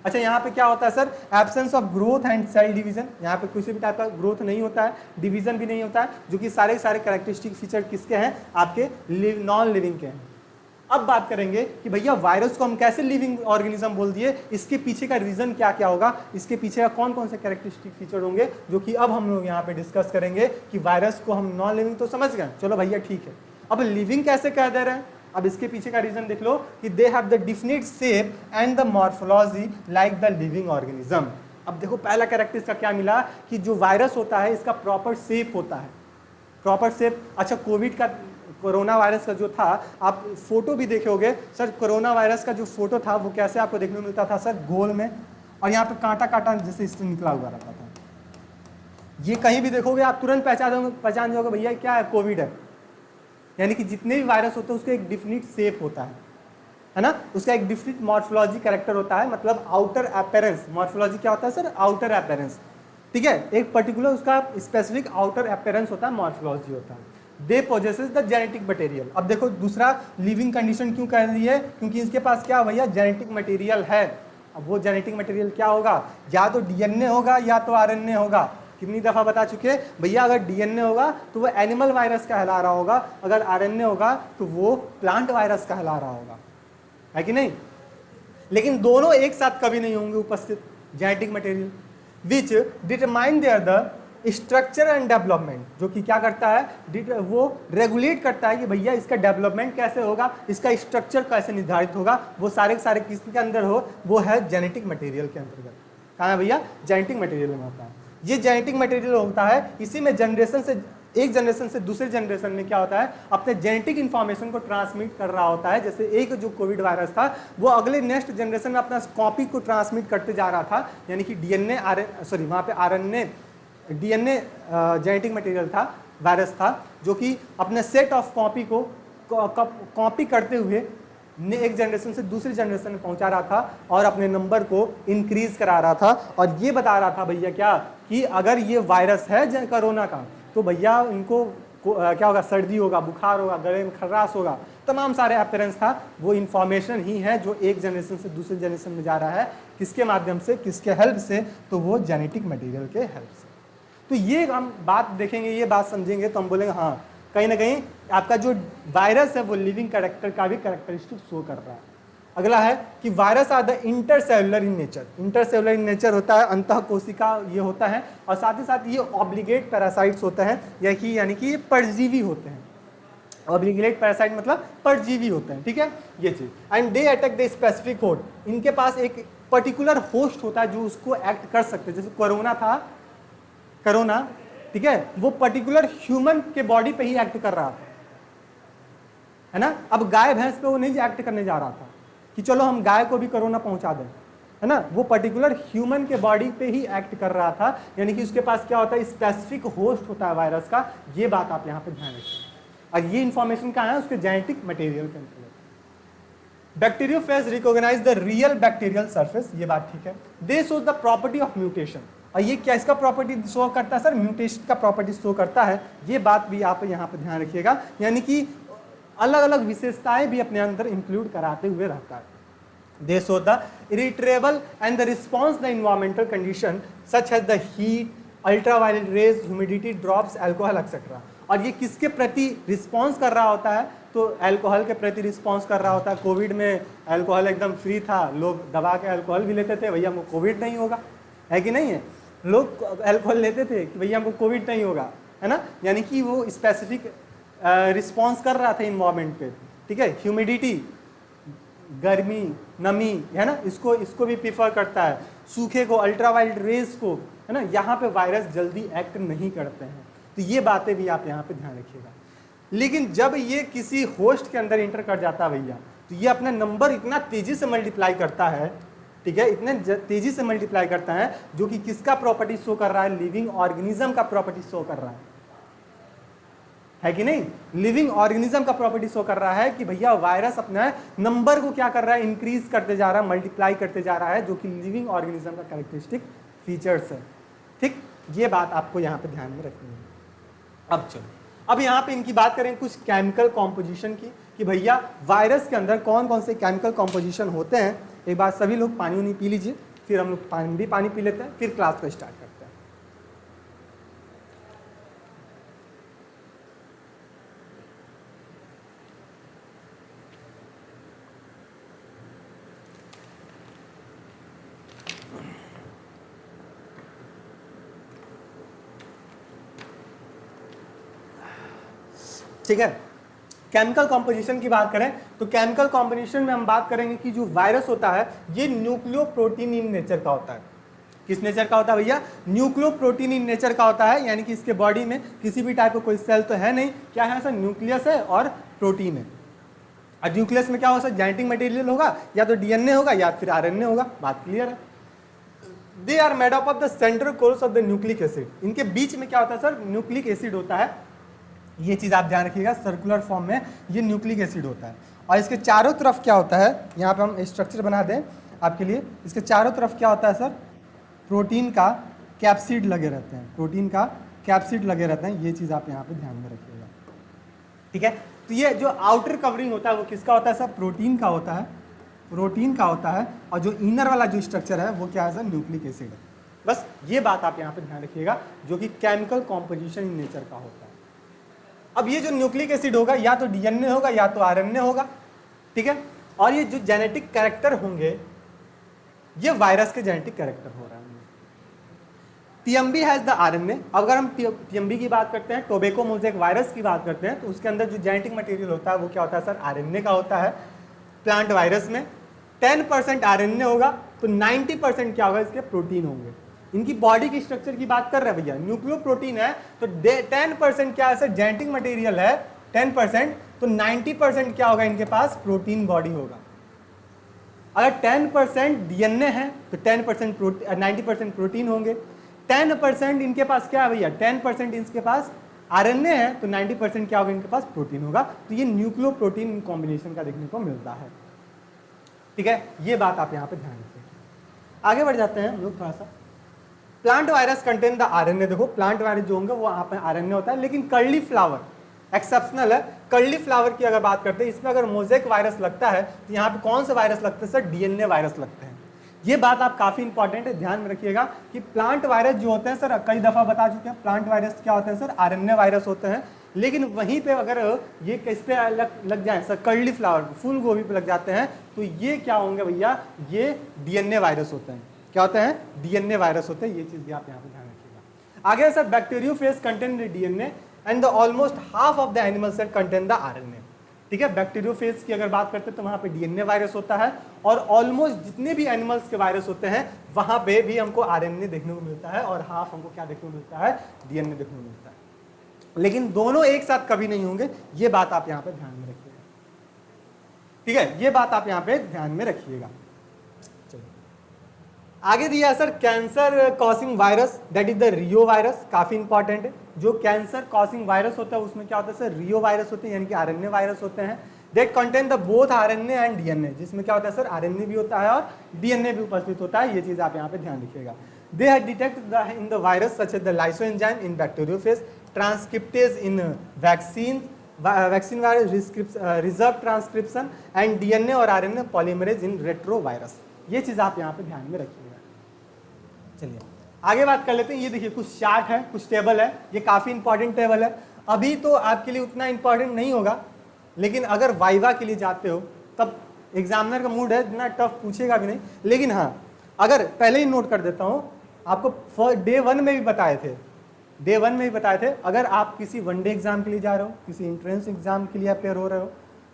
अच्छा, यहाँ पे क्या होता है sir, absence of growth and cell division, यहाँ पे किसी भी टाइप का ग्रोथ नहीं होता है, डिवीजन भी नहीं होता है, जो कि सारे कैरेक्टरिस्टिक फीचर किसके हैं, आपके नॉन लिविंग के हैं। अब बात करेंगे कि भैया वायरस को हम कैसे लिविंग ऑर्गेनिज्म बोल दिए, इसके पीछे का रीजन क्या क्या होगा, इसके पीछे का कौन कौन से कैरेक्टरिस्टिक फीचर होंगे, जो कि अब हम लोग यहाँ पे डिस्कस करेंगे। कि वायरस को हम नॉन लिविंग तो समझ गए, चलो भैया ठीक है, अब लिविंग कैसे कह दे रहे हैं। अब इसके पीछे का रीजन देख लो कि they have the definite shape and the morphology like the living organism. अब देखो पहला कैरेक्टरिस्टिक का क्या मिला कि जो वायरस होता है इसका प्रॉपर शेप होता है, प्रॉपर शेप। अच्छा, कोरोना वायरस का जो था, आप फोटो भी देखे होगे सर, कोरोना वायरस का जो फोटो था वो कैसे आपको देखने को मिलता था सर, गोल में, और यहाँ पे कांटा कांटा जैसे इससे निकला हुआ रहता था। ये कहीं भी देखोगे आप तुरंत पहचान जाओगे भैया क्या है, कोविड है। यानी कि जितने भी वायरस होते हैं उसका एक डिफिनिट शेप होता है ना, उसका एक डिफिनिट मॉर्फोलॉजी कैरेक्टर होता है, मतलब आउटर अपीयरेंस। मॉर्फोलॉजी क्या होता है सर, आउटर अपीयरेंस, ठीक है, एक पर्टिकुलर उसका स्पेसिफिक आउटर अपीयरेंस होता है, मॉर्फोलॉजी होता है। दे पोजेसेस द जेनेटिक मटेरियल। अब देखो दूसरा लिविंग कंडीशन क्यों कह रही है, क्योंकि इसके पास क्या भैया, जेनेटिक मटेरियल है। अब वो जेनेटिक मटेरियल क्या होगा, या तो डीएनए होगा या तो आरएनए होगा। कितनी दफा बता चुके भैया, अगर डीएनए होगा तो वो एनिमल वायरस कहला रहा होगा, अगर आरएनए होगा तो वो प्लांट वायरस कहला रहा होगा, है कि नहीं। लेकिन दोनों एक साथ कभी नहीं होंगे उपस्थित, genetic material which determine there the structure and development, जो कि क्या करता है, वो रेगुलेट करता है कि भैया इसका डेवलपमेंट कैसे होगा, इसका स्ट्रक्चर कैसे निर्धारित होगा, वो सारे किसके अंदर हो, वो है जेनेटिक मटेरियल के अंतर्गत। कहाँ है भैया, जेनेटिक मटेरियल में होता है। ये जेनेटिक मटेरियल होता है, इसी में एक जनरेशन से दूसरे जनरेशन में क्या होता है, अपने जेनेटिक इन्फॉर्मेशन को ट्रांसमिट कर रहा होता है। जैसे एक जो कोविड वायरस था वो अगले नेक्स्ट जनरेशन में अपना कॉपी को ट्रांसमिट करते जा रहा था, यानी कि वहाँ पे आरएनए डीएनए जेनेटिक मटेरियल था, वायरस था, जो कि अपने सेट ऑफ कॉपी को कॉपी करते हुए एक जनरेशन से दूसरी जनरेशन में पहुंचा रहा था और अपने नंबर को इंक्रीज करा रहा था। और ये बता रहा था भैया क्या, कि अगर ये वायरस है कोरोना का, तो भैया इनको क्या होगा, सर्दी होगा, बुखार होगा, गले में खर्रास होगा, तमाम सारे अपीयरेंस था। वो इन्फॉर्मेशन ही है जो एक जनरेशन से दूसरे जनरेशन में जा रहा है, किसके माध्यम से, किसके हेल्प से, तो वो जेनेटिक मटेरियल के हेल्प से। तो ये हम बात देखेंगे, ये बात समझेंगे तो हम बोलेंगे हाँ, कहीं ना कहीं आपका जो वायरस है वो लिविंग कैरेक्टर का भी कैरेक्टरिस्टिक शो कर रहा है। अगला है कि virus are the intercellular in nature. Intercellular in nature होता है, अंतः कोशिका ये होता है, और साथ ही साथ ये ऑब्लिगेट पैरासाइट्स होते हैं, यानी कि ये परजीवी होते हैं। ऑब्लिगेट पैरासाइट मतलब परजीवी होते हैं, ठीक है, ये चीज। And they attack the specific host, इनके पास एक पर्टिकुलर होस्ट होता है जो उसको एक्ट कर सकते हैं। जैसे कोरोना, ठीक है, वो पर्टिकुलर ह्यूमन के बॉडी पे ही एक्ट कर रहा था, है ना। अब गाय भैंस पे वो नहीं एक्ट करने जा रहा था कि चलो हम गाय को भी कोरोना पहुंचा दें, है ना। वो पर्टिकुलर ह्यूमन के बॉडी पे ही एक्ट कर रहा था, यानी कि उसके पास क्या होता है, स्पेसिफिक होस्ट होता है वायरस का। ये बात आप यहाँ पे ध्यान रखें, और ये इंफॉर्मेशन कहाँ है, उसके जेनेटिक मटेरियल के अंतर्गत। Bacteriophage recognise the real bacterial surface, ये बात ठीक है। They shows the property of mutation, और ये क्या इसका प्रॉपर्टी शो करता है सर, म्यूटेशन का प्रॉपर्टी शो करता है। ये बात भी आप यहाँ पे ध्यान रखिएगा, यानी कि अलग अलग विशेषताएं भी अपने अंदर इंक्लूड कराते हुए रहता है। They show the irritable and the response the environmental condition such as the heat, ultraviolet rays, humidity drops, alcohol etc. और ये किसके प्रति रिस्पॉन्स कर रहा होता है? तो अल्कोहल के प्रति रिस्पॉन्स कर रहा होता है। कोविड में अल्कोहल एकदम फ्री था, लोग दबा के अल्कोहल भी लेते थे, भैया हमको कोविड नहीं होगा, है कि नहीं है? लोग अल्कोहल लेते थे कि भैया हमको कोविड नहीं होगा, है ना? यानी कि वो स्पेसिफिक रिस्पॉन्स कर रहा था इन्वायरमेंट पे, ठीक है। ह्यूमिडिटी, गर्मी, नमी, है ना, इसको भी प्रीफर करता है। सूखे को, अल्ट्रावायलेट रेज को, है ना, यहाँ पे वायरस जल्दी एक्ट नहीं करते हैं। तो ये बातें भी आप यहाँ पे ध्यान रखिएगा। लेकिन जब ये किसी होस्ट के अंदर इंटर कर जाता है भैया, तो ये अपना नंबर इतना तेजी से मल्टीप्लाई करता है, ठीक है, इतने तेजी से मल्टीप्लाई करता है, जो कि किसका प्रॉपर्टी शो कर रहा है? लिविंग ऑर्गेनिज्म का प्रॉपर्टी शो कर रहा है कि नहीं? लिविंग ऑर्गेनिज्म का प्रॉपर्टी शो कर रहा है कि भैया वायरस अपना नंबर को क्या कर रहा है? इंक्रीज करते जा रहा है, मल्टीप्लाई करते जा रहा है, जो कि लिविंग ऑर्गेनिज्म का कैरेक्टरिस्टिक फीचर्स है। ठीक, ये बात आपको यहाँ पे ध्यान में रखनी है। अब चलो, अब यहाँ पे इनकी बात करें कुछ केमिकल कॉम्पोजिशन की, कि भैया वायरस के अंदर कौन कौन से केमिकल कॉम्पोजिशन होते हैं। एक बार सभी लोग पानी उनी पी लीजिए, फिर हम लोग पानी पी लेते हैं, फिर क्लास को स्टार्ट करते हैं। ठीक है, केमिकल कॉम्पोजिशन की बात करें तो केमिकल कॉम्पोजिशन में हम बात करेंगे कि जो वायरस होता है ये न्यूक्लियोप्रोटीन इन नेचर का होता है। किस नेचर का होता है भैया? न्यूक्लियोप्रोटीन इन नेचर का होता है, यानी कि इसके बॉडी में किसी भी टाइप का कोई सेल तो है नहीं, क्या है सर? न्यूक्लियस है और प्रोटीन है। और न्यूक्लियस में क्या हो सर? जेनेटिक मटेरियल होगा, या तो डीएनए होगा या फिर आरएनए होगा। बात क्लियर है? They are made up of the central course of the nucleic acid. इनके बीच में क्या होता है सर? न्यूक्लिक एसिड होता है। ये चीज़ आप ध्यान रखिएगा, सर्कुलर फॉर्म में ये न्यूक्लिक एसिड होता है। और इसके चारों तरफ क्या होता है? यहाँ पे हम स्ट्रक्चर बना दें आपके लिए। इसके चारों तरफ क्या होता है सर? प्रोटीन का कैप्सिड लगे रहते हैं, प्रोटीन का कैप्सिड लगे रहते हैं। ये चीज़ आप यहाँ पे ध्यान में रखिएगा, ठीक है। तो ये जो आउटर कवरिंग होता है वो किसका होता है सर? प्रोटीन का होता है, प्रोटीन का होता है। और जो इनर वाला जो स्ट्रक्चर है वो क्या है सर? न्यूक्लिक एसिड है। बस ये बात आप यहाँ पे ध्यान रखिएगा, जो कि केमिकल कॉम्पोजिशन इन नेचर का होता है। अब ये जो न्यूक्लिक एसिड होगा या तो डीएनए होगा या तो आरएनए होगा, ठीक है। और ये जो जेनेटिक कैरेक्टर होंगे ये वायरस के जेनेटिक कैरेक्टर हो रहे हैं। TMB has the RNA. अगर हम टीएमबी की बात करते हैं, टोबैको मोज़ेक वायरस की बात करते हैं, तो उसके अंदर जो जेनेटिक मटेरियल होता है वो क्या होता है सर? आरएनए का होता है। प्लांट वायरस में 10% आरएनए होगा, तो 90% क्या होगा? इसके प्रोटीन होंगे। इनकी बॉडी की स्ट्रक्चर की बात कर रहे हैं भैया, न्यूक्लियोप्रोटीन है, तो 10% क्या है सर? जेनेटिक मटेरियल है 10%, तो 90% क्या होगा? इनके पास प्रोटीन बॉडी होगा। अगर 10% डीएनए है तो 90% प्रोटीन होंगे। 10% इनके पास क्या है भैया? 10% इनके पास आरएनए है, तो 90% क्या होगा? इनके पास प्रोटीन होगा। तो ये न्यूक्लियोप्रोटीन कॉम्बिनेशन का देखने को मिलता है, ठीक है। ये बात आप यहाँ पे ध्यान रखिए। आगे बढ़ जाते हैं हम लोग थोड़ा सा। Plant virus contain the RNA. देखो प्लांट वायरस जो होंगे वो यहाँ पे आरएनए होता है, लेकिन कर्ली फ्लावर एक्सेप्शनल है। कर्ली फ्लावर की अगर बात करते हैं, इसमें अगर मोज़ेक वायरस लगता है तो यहाँ पे कौन से वायरस लगते हैं सर? डीएनए वायरस लगते हैं। ये बात आप काफी इंपॉर्टेंट है, ध्यान में रखिएगा कि प्लांट वायरस जो होते हैं सर, कई दफा बता चुके हैं, प्लांट वायरस क्या होते हैं सर? आरएनए वायरस होते हैं। लेकिन वहीं पे अगर ये किस पे लग जाए सर? कर्ली फ्लावर, फूल गोभी पे लग जाते हैं, तो ये क्या होंगे भैया? ये डीएनए वायरस होते हैं। क्या होते हैं? डीएनए वायरस होते हैं। ये चीज भी आप यहाँ पे ध्यान रखिएगा। आगे sir, bacteriophage contain DNA and the almost half of the animal cell contain the RNA. ठीक है, बैक्टीरियोफेज की अगर बात करते हैं तो वहां पे डीएनए वायरस होता है, और ऑलमोस्ट जितने भी एनिमल्स के वायरस होते हैं वहां पे भी हमको आरएनए देखने को मिलता है, और हाफ हमको क्या देखने को मिलता है? डीएनए देखने को मिलता है। लेकिन दोनों एक साथ कभी नहीं होंगे, ये बात आप यहाँ पे ध्यान में रखिएगा, ठीक है। ये बात आप यहाँ पे ध्यान में रखिएगा। आगे दिया है sir, cancer causing virus, that is the Rio virus. काफी इंपॉर्टेंट है। जो कैंसर कॉसिंग वायरस होता है उसमें क्या होता है सर? रियो वायरस होते हैं, यानी कि आरएनए वायरस होते हैं। That contain the both RNA and DNA, जिसमें क्या होता है सर? आरएनए भी होता है और डीएनए भी उपस्थित होता है। ये चीज आप यहाँ पे ध्यान रखिएगा। They have detect in the virus such as the lysozyme in bacteriophage, transcriptase in vaccine, vaccine virus reverse transcription and DNA और आरएनए पॉलीमरेज इन रेट्रोवायरस। ये चीज़ आप यहाँ पे ध्यान में रखिएगा। चलिए आगे बात कर लेते हैं। ये देखिए कुछ चार्ट है, कुछ टेबल है, ये काफ़ी इंपॉर्टेंट टेबल है। अभी तो आपके लिए उतना इंपॉर्टेंट नहीं होगा, लेकिन अगर वाइवा के लिए जाते हो तब एग्जामिनर का मूड है, इतना टफ पूछेगा भी नहीं। लेकिन हाँ, अगर पहले ही नोट कर देता हूँ, आपको डे 1 में भी बताए थे, डे 1 में भी बताए थे, अगर आप किसी वनडे एग्जाम के लिए जा रहे हो, किसी एंट्रेंस एग्जाम के लिए अपेयर हो रहे हो,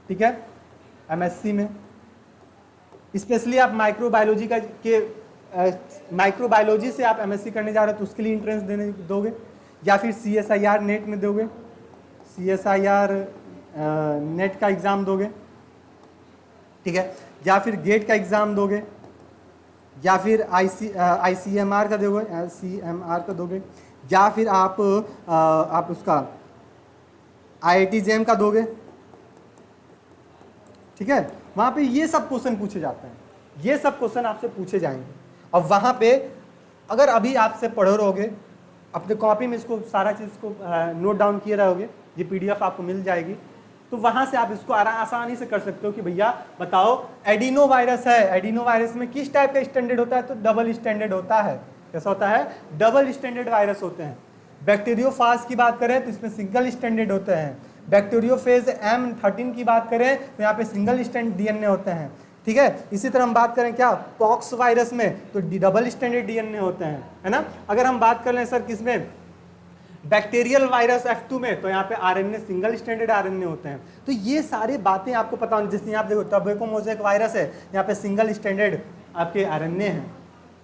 ठीक है, एमएससी में, स्पेशली आप माइक्रोबायोलॉजी का माइक्रोबायोलॉजी से आप एमएससी करने जा रहे हो तो उसके लिए एंट्रेंस देने दोगे, या फिर CSIR नेट में दोगे, CSIR नेट का एग्ज़ाम दोगे, ठीक है, या फिर गेट का एग्ज़ाम दोगे, या फिर ICMR का दोगे, ICMR का दोगे, या फिर आप उसका IIT JAM का दोगे, ठीक है। वहाँ पे ये सब क्वेश्चन पूछे जाते हैं, ये सब क्वेश्चन आपसे पूछे जाएंगे। और वहाँ पे अगर अभी आपसे पढ़ रहोगे, अपने कॉपी में इसको सारा चीज़ को नोट डाउन किए रहोगे, ये PDF आपको मिल जाएगी, तो वहाँ से आप इसको आसानी से कर सकते हो कि भैया बताओ एडिनो वायरस है, एडिनो वायरस में किस टाइप का स्टैंडर्ड होता है, तो डबल स्टैंडर्ड होता है। कैसा होता है? डबल स्टैंडर्ड वायरस होते हैं। बैक्टीरियोफाज की बात करें तो इसमें सिंगल स्टैंडर्ड होते हैं। बैक्टीरियोफेज M13 की बात करें तो यहाँ पे सिंगल स्टैंड DNA होते हैं, ठीक है। इसी तरह हम बात करें क्या, पॉक्स वायरस में तो डबल स्टैंडर्ड DNA होते हैं, है ना। अगर हम बात कर लें सर किसमें, बैक्टीरियल वायरस F2 में, तो यहाँ पे RNA सिंगल स्टैंडर्ड RNA होते हैं। तो ये सारी बातें आपको पता होनी, जैसे यहाँ पे देखो टोबैको मोज़ेक वायरस है, यहाँ पे सिंगल स्टैंडर्ड आपके RNA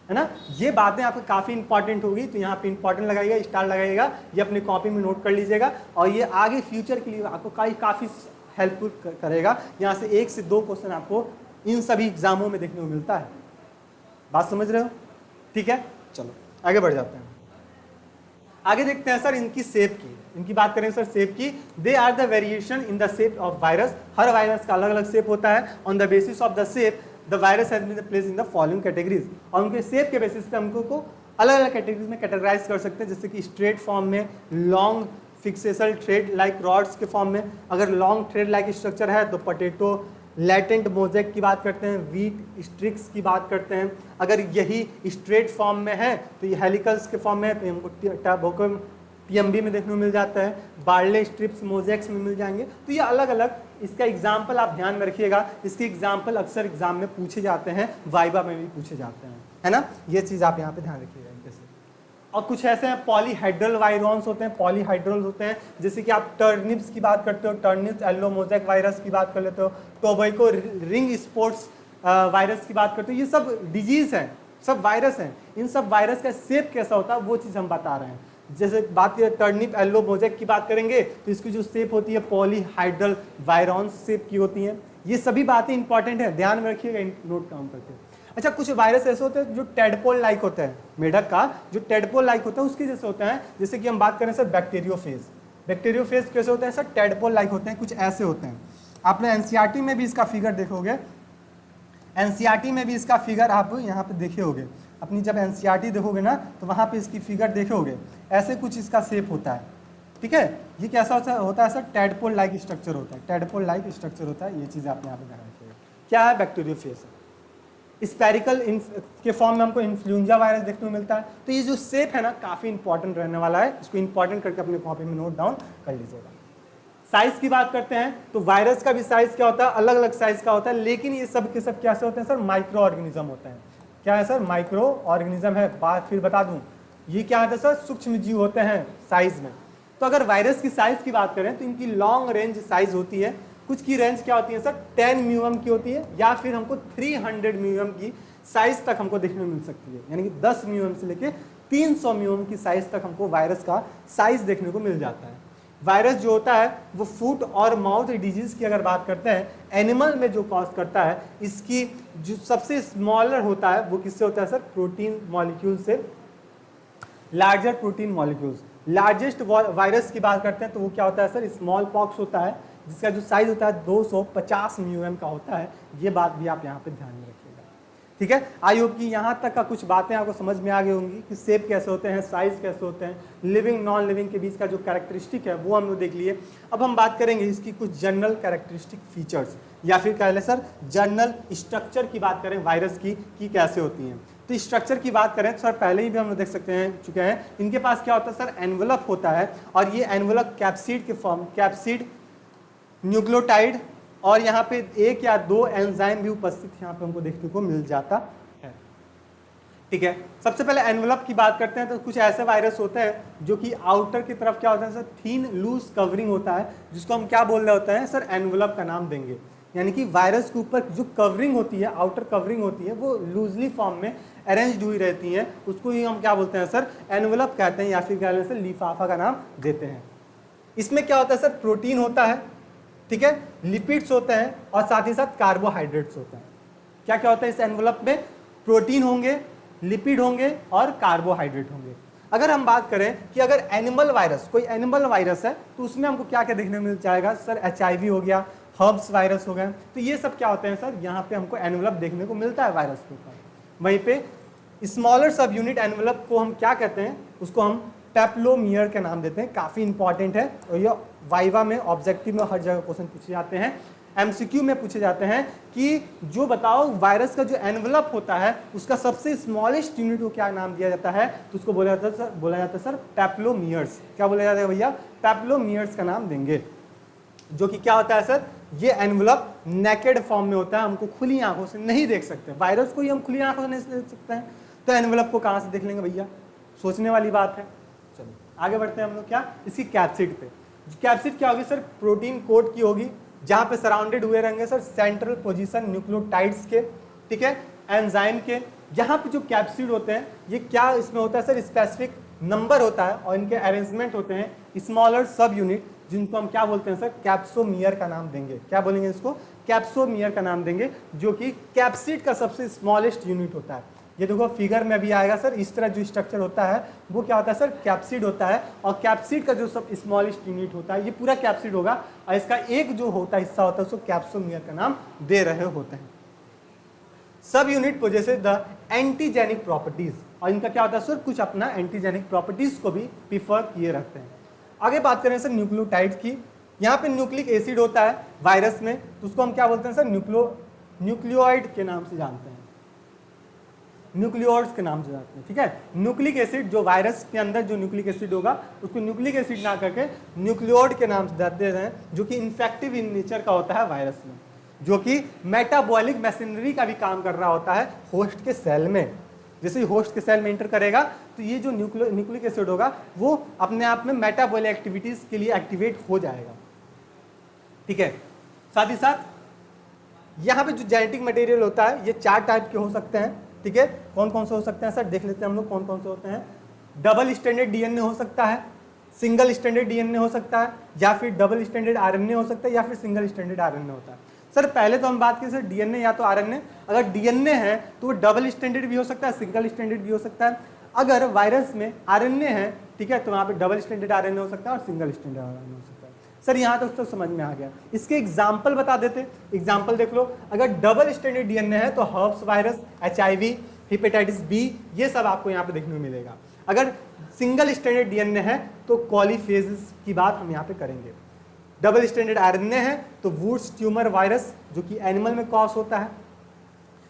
है ना। ये बातें आपको काफ़ी इंपॉर्टेंट होगी, तो यहाँ पे इंपॉर्टेंट लगाइएगा, स्टार लगाइएगा, ये अपनी कॉपी में नोट कर लीजिएगा, और ये आगे फ्यूचर के लिए आपको काफ़ी हेल्पफुल करेगा। यहाँ से 1 से 2 क्वेश्चन आपको इन सभी एग्जामों में देखने को मिलता है। बात समझ रहे हो? ठीक है, चलो आगे बढ़ जाते हैं। आगे देखते हैं सर इनकी शेप की, इनकी बात करें सर शेप की। They are the variation in the shape of virus. हर वायरस का अलग अलग शेप होता है। On the basis of the shape the virus has been placed in the following categories. और उनके शेप के बेसिस पे हमको को अलग अलग कैटेगरीज में कैटेगराइज कर सकते हैं, जैसे कि स्ट्रेट फॉर्म में, लॉन्ग फिक्सेशल थ्रेड लाइक रॉड्स के फॉर्म में। अगर लॉन्ग थ्रेड लाइक स्ट्रक्चर है तो पोटैटो लैटेंट मोज़ेक की बात करते हैं, वीट स्ट्रिक्स की बात करते हैं। अगर यही स्ट्रेट फॉर्म में है तो ये हेलिकल्स के फॉर्म में है, तो हमको TMB में देखने को मिल जाता है, बार्ले स्ट्रिप्स मोज़ेक्स में मिल जाएंगे। तो ये अलग अलग, इसका एग्जाम्पल आप ध्यान में रखिएगा, इसके एग्जाम्पल अक्सर एग्जाम में पूछे जाते हैं, वाइवा में भी पूछे जाते हैं, है ना। ये चीज़ आप यहाँ पे ध्यान रखिएगा इनके से। और कुछ ऐसे हैं पॉलीहाइड्रल वायरॉन्स होते हैं, पॉलीहाइड्रल होते हैं, जैसे कि आप टर्निप्स की बात करते हो, टर्निप्स येलो मोज़ेक वायरस की बात कर लेते हो, टोबैको रिंग स्पॉट्स वायरस की बात करते हो। ये सब डिजीज हैं, सब वायरस हैं। इन सब वायरस का शेप कैसा होता है वो चीज़ हम बता रहे हैं। जैसे बात करें टर्निप येलो मोज़ेक की बात करेंगे तो इसकी जो शेप होती है पॉलीहाइड्रल वायरॉन्स शेप की होती हैं। ये सभी बातें इंपॉर्टेंट है, ध्यान में रखिएगा, नोट डाउन करके। अच्छा, कुछ वायरस ऐसे होते हैं जो टेडपोल लाइक होते हैं, मेढक का जो टेडपोल लाइक होता है उसके जैसे होते हैं। जैसे कि हम बात करें सर बैक्टीरियोफेज, बैक्टीरियोफेज कैसे होते हैं सर, टेडपोल लाइक होते हैं, कुछ ऐसे होते हैं। आपने NCERT में भी इसका फिगर देखोगे, NCERT में भी इसका फिगर आप यहाँ पे देखे होगे। अपनी जब NCERT देखोगे ना तो वहाँ पे इसकी फिगर देखोगे, ऐसे कुछ इसका शेप होता है, ठीक है। ये कैसा होता है सर, टेडपोल लाइक स्ट्रक्चर होता है, टेडपोल लाइक स्ट्रक्चर होता है। ये चीज़ आप यहाँ पे ध्यान रखिएगा। क्या है बैक्टीरियोफेज? स्पेरिकल के फॉर्म में हमको इन्फ्लुएंजा वायरस देखने को मिलता है। तो ये जो शेप है ना काफ़ी इंपॉर्टेंट रहने वाला है, इसको इंपॉर्टेंट करके अपने कॉपी में नोट डाउन कर लीजिएगा। साइज की बात करते हैं तो वायरस का भी साइज क्या होता है, अलग अलग साइज का होता है, लेकिन ये सब के सब कैसे होते हैं सर, माइक्रो ऑर्गेनिज्म होते हैं। क्या है सर, माइक्रो ऑर्गेनिज्म है। बात फिर बता दूं, ये क्या होता है सर, सूक्ष्म जीव होते हैं साइज में। तो अगर वायरस की साइज की बात करें तो इनकी लॉन्ग रेंज साइज होती है। कुछ की रेंज क्या होती है सर, 10 म्यूएम की होती है, या फिर हमको 300 म्यूएम की साइज तक हमको देखने को मिल सकती है। यानी कि 10 म्यूएम से लेके 300 म्यूएम की साइज तक हमको वायरस का साइज देखने को मिल जाता है। वायरस जो होता है वो फुट और माउथ डिजीज की अगर बात करते हैं, एनिमल में जो कॉज करता है, इसकी जो सबसे स्मॉलर होता है वो किससे होता है सर, प्रोटीन मॉलिक्यूल से, larger protein molecules. Largest virus की बात करते हैं तो वो क्या होता है सर, स्मॉल पॉक्स होता है, जिसका जो साइज होता है 250 म्यूएम का होता है। ये बात भी आप यहाँ पे ध्यान में रखिएगा। ठीक है। आई होप कि यहाँ तक का कुछ बातें आपको समझ में आ गई होंगी कि शेप कैसे होते हैं, साइज कैसे होते हैं, लिविंग नॉन लिविंग के बीच का जो कैरेक्टरिस्टिक है वो हम लोग देख लिए। अब हम बात करेंगे इसकी कुछ जनरल कैरेक्टरिस्टिक फीचर्स, या फिर कह लें सर जनरल स्ट्रक्चर की बात करें वायरस की कि कैसे होती हैं। तो स्ट्रक्चर की बात करें तो सर पहले ही भी हम लोग देख सकते हैं चुके हैं, इनके पास क्या होता है सर, एनवलप होता है, और ये एनवलप कैप्सिड के फॉर्म, कैप्सिड, न्यूक्लियोटाइड और यहाँ पे एक या दो एंजाइम भी उपस्थित यहाँ पे हमको देखने को मिल जाता है। ठीक है, सबसे पहले एनवलप की बात करते हैं तो कुछ ऐसे वायरस होते हैं जो कि आउटर की तरफ क्या होता है सर, थीन लूज कवरिंग होता है, जिसको हम क्या बोल रहे होते हैं सर, एनवलप का नाम देंगे। यानी कि वायरस के ऊपर जो कवरिंग होती है, आउटर कवरिंग होती है, वो लूजली फॉर्म में अरेंज्ड हुई रहती है, उसको ही हम क्या बोलते हैं सर, एनवलप कहते हैं, या फिर क्या कहते हैं लिफाफा का नाम देते हैं। इसमें क्या होता है सर, प्रोटीन होता है, ठीक है, लिपिड्स होते हैं और साथ ही साथ कार्बोहाइड्रेट्स होते हैं। क्या क्या होता है इस एनवलप में, प्रोटीन होंगे, लिपिड होंगे और कार्बोहाइड्रेट होंगे। अगर हम बात करें कि अगर एनिमल वायरस, कोई एनिमल वायरस है तो उसमें हमको क्या क्या देखने को मिल जाएगा सर, HIV हो गया, हर्ब्स वायरस हो गए, तो ये सब क्या होते हैं सर, यहाँ पे हमको एनवलप देखने को मिलता है वायरस के ऊपर। वहीं पे स्मॉलर सब यूनिट एनवलप को हम क्या कहते हैं, उसको हम पेप्लोमियर के नाम देते हैं, काफ़ी इंपॉर्टेंट है और ये वाइवा में, ऑब्जेक्टिव में हर जगह क्वेश्चन पूछे जाते हैं, MCQ में पूछे जाते हैं कि जो बताओ वायरस का जो एनवलप होता है उसका सबसे स्मॉलेस्ट यूनिट को क्या नाम दिया जाता है, तो उसको बोला जाता है सर पेप्लोमियर्स। क्या बोला जाता है भैया, पेप्लोमियर्स का नाम देंगे, जो कि क्या होता है सर, ये एनवलप नेकेड फॉर्म में होता है, हमको खुली आंखों से नहीं देख सकते, वायरस को ही हम खुली आंखों से नहीं देख सकते हैं, तो एनवलप को कहाँ से देख लेंगे भैया, सोचने वाली बात है। चलो आगे बढ़ते हैं हम लोग क्या, इसकी कैप्सिड पे। कैप्सिड क्या होगी सर, प्रोटीन कोट की होगी, जहाँ पे सराउंडेड हुए रहेंगे सर सेंट्रल पोजीशन न्यूक्लियोटाइड्स के, ठीक है, एंजाइम के। यहाँ पे जो कैप्सिड होते हैं ये क्या इसमें होता है सर, स्पेसिफिक नंबर होता है और इनके अरेंजमेंट होते हैं स्मॉलर सब यूनिट, जिनको हम क्या बोलते हैं सर, कैप्सोमियर का नाम देंगे। क्या बोलेंगे इसको, कैप्सोमियर का नाम देंगे, जो कि कैप्सिड का सबसे स्मॉलेस्ट यूनिट होता है। ये देखो फिगर में भी आएगा सर, इस तरह जो स्ट्रक्चर होता है वो क्या होता है सर, कैप्सिड होता है, और कैप्सिड का जो सब स्मॉलेस्ट यूनिट होता है ये पूरा कैप्सिड होगा, और इसका एक जो होता है हिस्सा होता है उसको कैप्सोमियर का नाम दे रहे होते हैं। सब unit possesses the antigenic properties, और इनका क्या होता है सर, कुछ अपना एंटीजेनिक प्रॉपर्टीज को भी प्रीफर किए रखते हैं। आगे बात करें सर न्यूक्लियोटाइड की, यहाँ पे न्यूक्लिक एसिड होता है वायरस में, तो उसको हम क्या बोलते हैं सर, न्यूक्लियोइड के नाम से जानते हैं, न्यूक्लियोइड्स के नाम से जानते हैं, ठीक है। न्यूक्लिक एसिड, जो वायरस के अंदर जो न्यूक्लिक एसिड होगा उसको न्यूक्लिक एसिड ना करके न्यूक्लियोइड के नाम से देते हैं, जो कि इन्फेक्टिव इन नेचर का होता है वायरस में, जो कि मेटाबॉलिक मशीनरी का भी काम कर रहा होता है होस्ट के सेल में। जैसे ही होस्ट के सेल में इंटर करेगा तो ये जो न्यूक्लिक एसिड होगा वो अपने आप में मेटाबॉलिक एक्टिविटीज के लिए एक्टिवेट हो जाएगा, ठीक है। साथ ही साथ यहाँ पे जो जेनेटिक मटेरियल होता है ये 4 टाइप के हो सकते हैं, ठीक है। कौन कौन से हो सकते हैं सर, देख लेते हैं हम लोग कौन कौन से होते हैं। डबल स्टैंडर्ड DNA हो सकता है, सिंगल स्टैंडर्ड DNA हो सकता है, या फिर डबल स्टैंडर्ड RNA हो सकता है, या फिर सिंगल स्टैंडर्ड RNA होता है। सर पहले तो हम बात करें सर DNA या तो RNA, अगर DNA है तो वो डबल स्टैंडर्ड भी हो सकता है, सिंगल स्टैंडर्ड भी हो सकता है। अगर वायरस में RNA है, ठीक है, तो वहाँ पे डबल स्टैंडर्ड RNA हो सकता है और सिंगल स्टैंडर्ड RNA हो सकता है। सर यहाँ तक तो समझ में आ गया। इसके एग्जाम्पल बता देते, एग्जाम्पल देख लो। अगर डबल स्टैंडर्ड DNA है तो herbs virus, HIV, hepatitis B, ये सब आपको यहाँ पे देखने को मिलेगा। अगर सिंगल स्टैंडर्ड DNA है तो कॉलीफेजेस की बात हम यहाँ पे करेंगे। डबल स्टैंडर्ड RNA है तो वुड्स ट्यूमर वायरस, जो कि एनिमल में कॉज होता है।